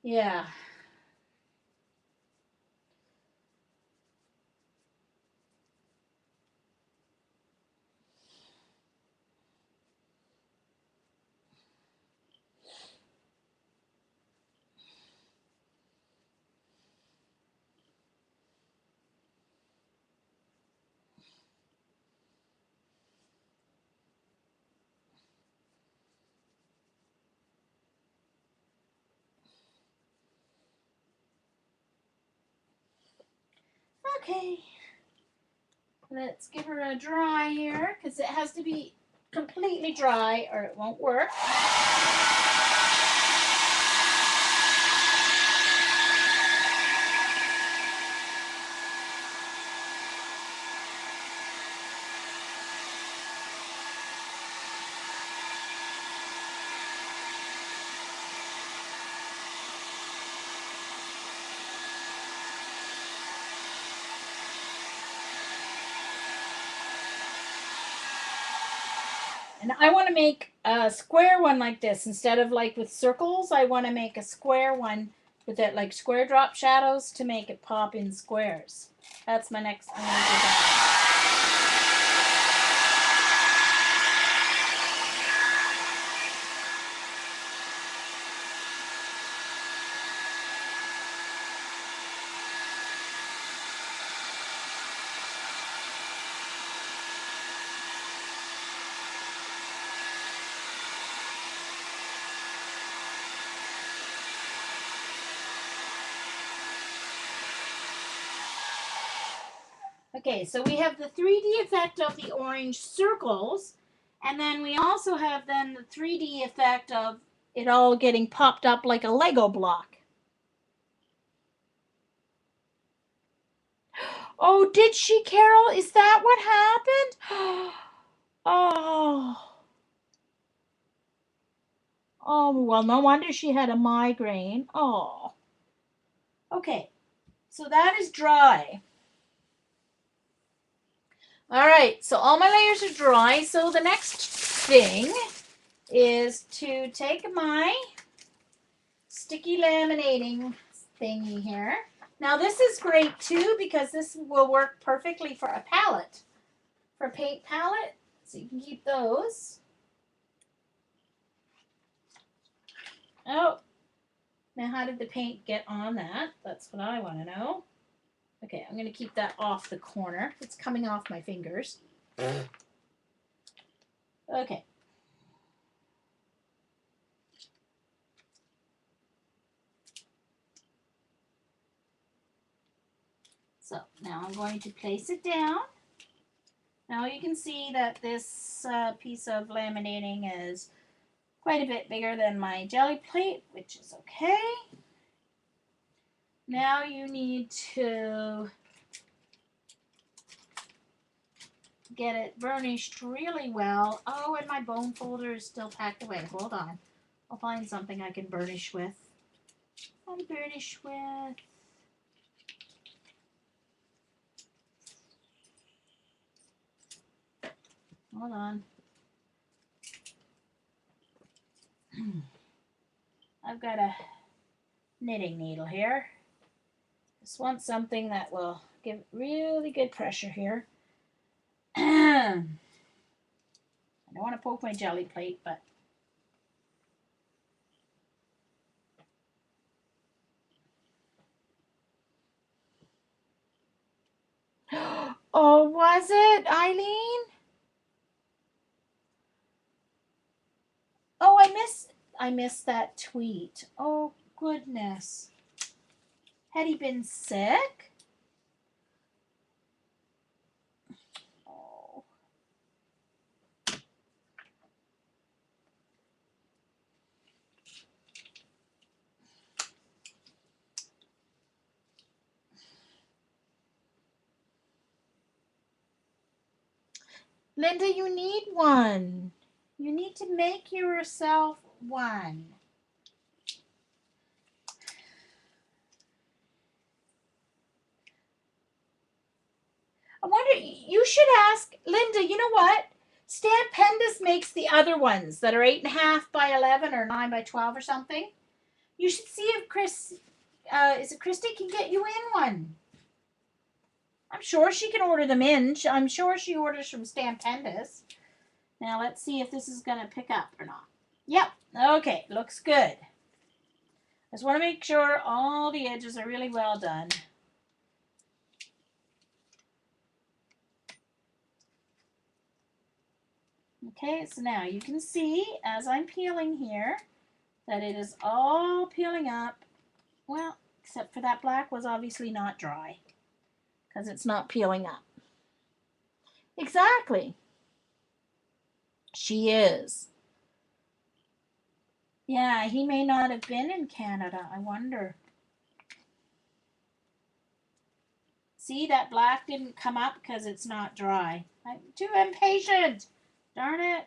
Yeah. Okay. Let's give her a dry here, because it has to be completely dry or it won't work. And I want to make a square one like this. Instead of like with circles, I want to make a square one with that like square drop shadows to make it pop in squares. That's my next, I'm going to do that. Okay, so we have the 3D effect of the orange circles, and then we also have then the 3D effect of it all getting popped up like a Lego block. Oh, did she, Carol? Is that what happened? Oh. Oh, well, no wonder she had a migraine. Oh. Okay, so that is dry. All right, so all my layers are dry. So the next thing is to take my sticky laminating thingy here. Now this is great too because this will work perfectly for a palette, for a paint palette. So you can keep those. Oh, now how did the paint get on that? That's what I want to know. Okay, I'm going to keep that off the corner. It's coming off my fingers. Okay. So now I'm going to place it down. Now you can see that this piece of laminating is quite a bit bigger than my jelly plate, which is okay. Now you need to get it burnished really well. Oh, and my bone folder is still packed away. Hold on. I'll find something I can burnish with. I'll burnish with. Hold on. I've got a knitting needle here. Just want something that will give really good pressure here. I don't want to poke my jelly plate, but oh, was it, Eileen? Oh, I missed that tweet. Oh, goodness. Had he been sick? Oh. Linda, you need one. You need to make yourself one. I wonder, you should ask Linda, you know what? Stampendous makes the other ones that are 8.5 by 11 or 9 by 12 or something. You should see if Christy can get you in one. I'm sure she can order them in. I'm sure she orders from Stampendous. Now let's see if this is going to pick up or not. Yep. Okay. Looks good. I just want to make sure all the edges are really well done. Okay, so now you can see as I'm peeling here that it is all peeling up. Well, except for that black was obviously not dry because it's not peeling up. Exactly. She is. Yeah, he may not have been in Canada. I wonder. See, that black didn't come up because it's not dry. I'm too impatient. Darn it.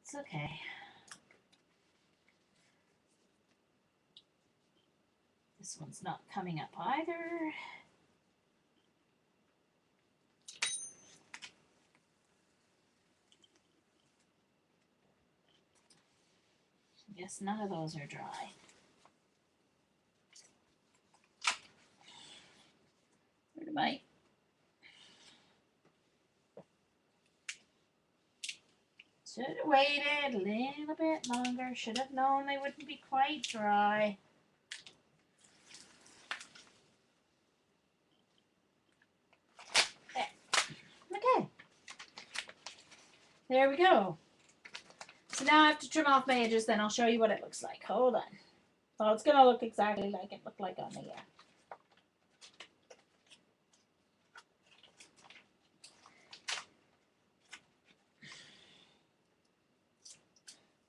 It's okay. This one's not coming up either. I guess none of those are dry. Where am I? Should have waited a little bit longer. Should have known they wouldn't be quite dry. There. Okay. There we go. So now I have to trim off my edges, then I'll show you what it looks like. Hold on. Well, it's going to look exactly like it looked like on the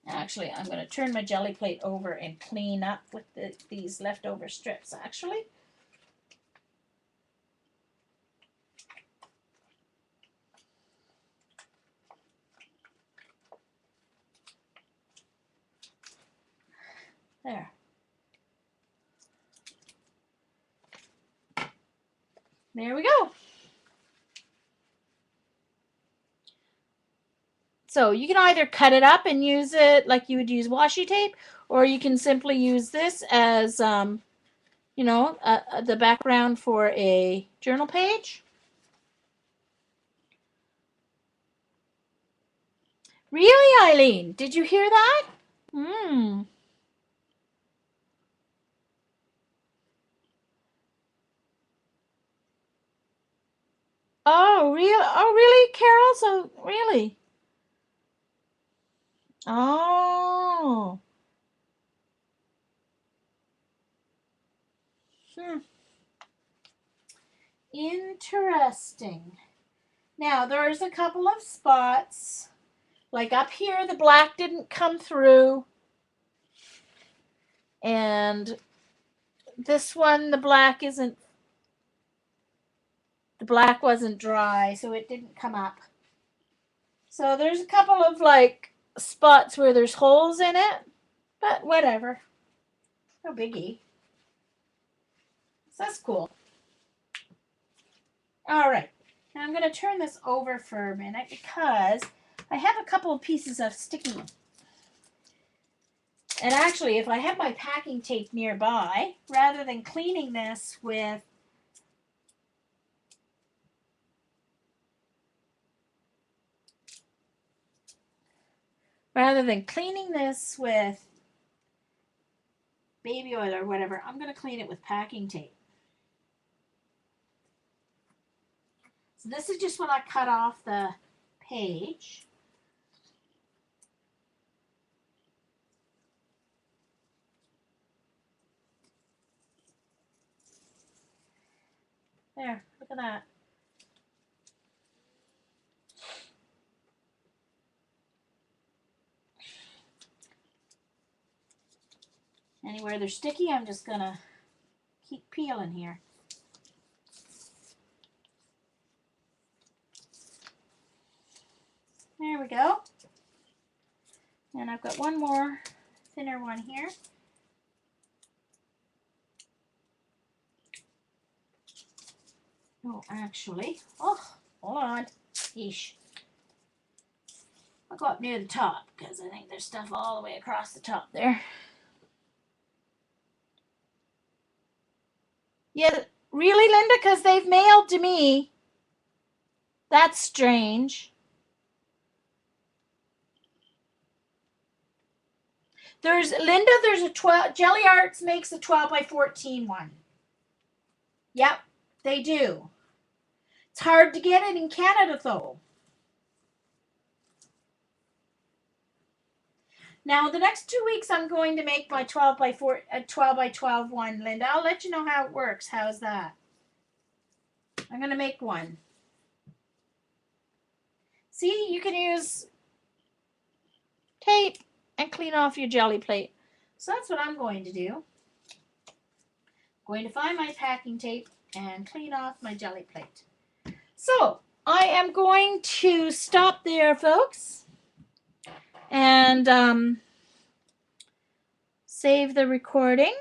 Actually, I'm going to turn my jelly plate over and clean up with these leftover strips, actually. There. There we go. So you can either cut it up and use it like you would use washi tape, or you can simply use this as, you know, the background for a journal page. Really, Eileen? Did you hear that? Hmm. Oh, real? Oh, really, Carol? So, really? Oh. Hmm. Interesting. Now, there's a couple of spots. Like up here, the black didn't come through. And this one, the black wasn't dry, so it didn't come up. So there's a couple of like spots where there's holes in it, but whatever. No biggie. So that's cool. All right. Now I'm going to turn this over for a minute because I have a couple of pieces of sticky. And actually, if I have my packing tape nearby, rather than cleaning this with baby oil or whatever, I'm going to clean it with packing tape. So this is just when I cut off the page. There, look at that. Anywhere they're sticky, I'm just going to keep peeling here. There we go. And I've got one more thinner one here. Oh, actually, hold on. Yeesh. I'll go up near the top because I think there's stuff all the way across the top there. Yeah, really, Linda? Because they've mailed to me. That's strange. There's a 12, Gelli Arts makes a 12 by 14 one. Yep, they do. It's hard to get it in Canada though. Now the next 2 weeks I'm going to make my 12 by 12 one, Linda. I'll let you know how it works. How's that? I'm going to make one. See, you can use tape and clean off your Gelli plate. So that's what I'm going to do. I'm going to find my packing tape and clean off my Gelli plate. So I am going to stop there, folks, and save the recording.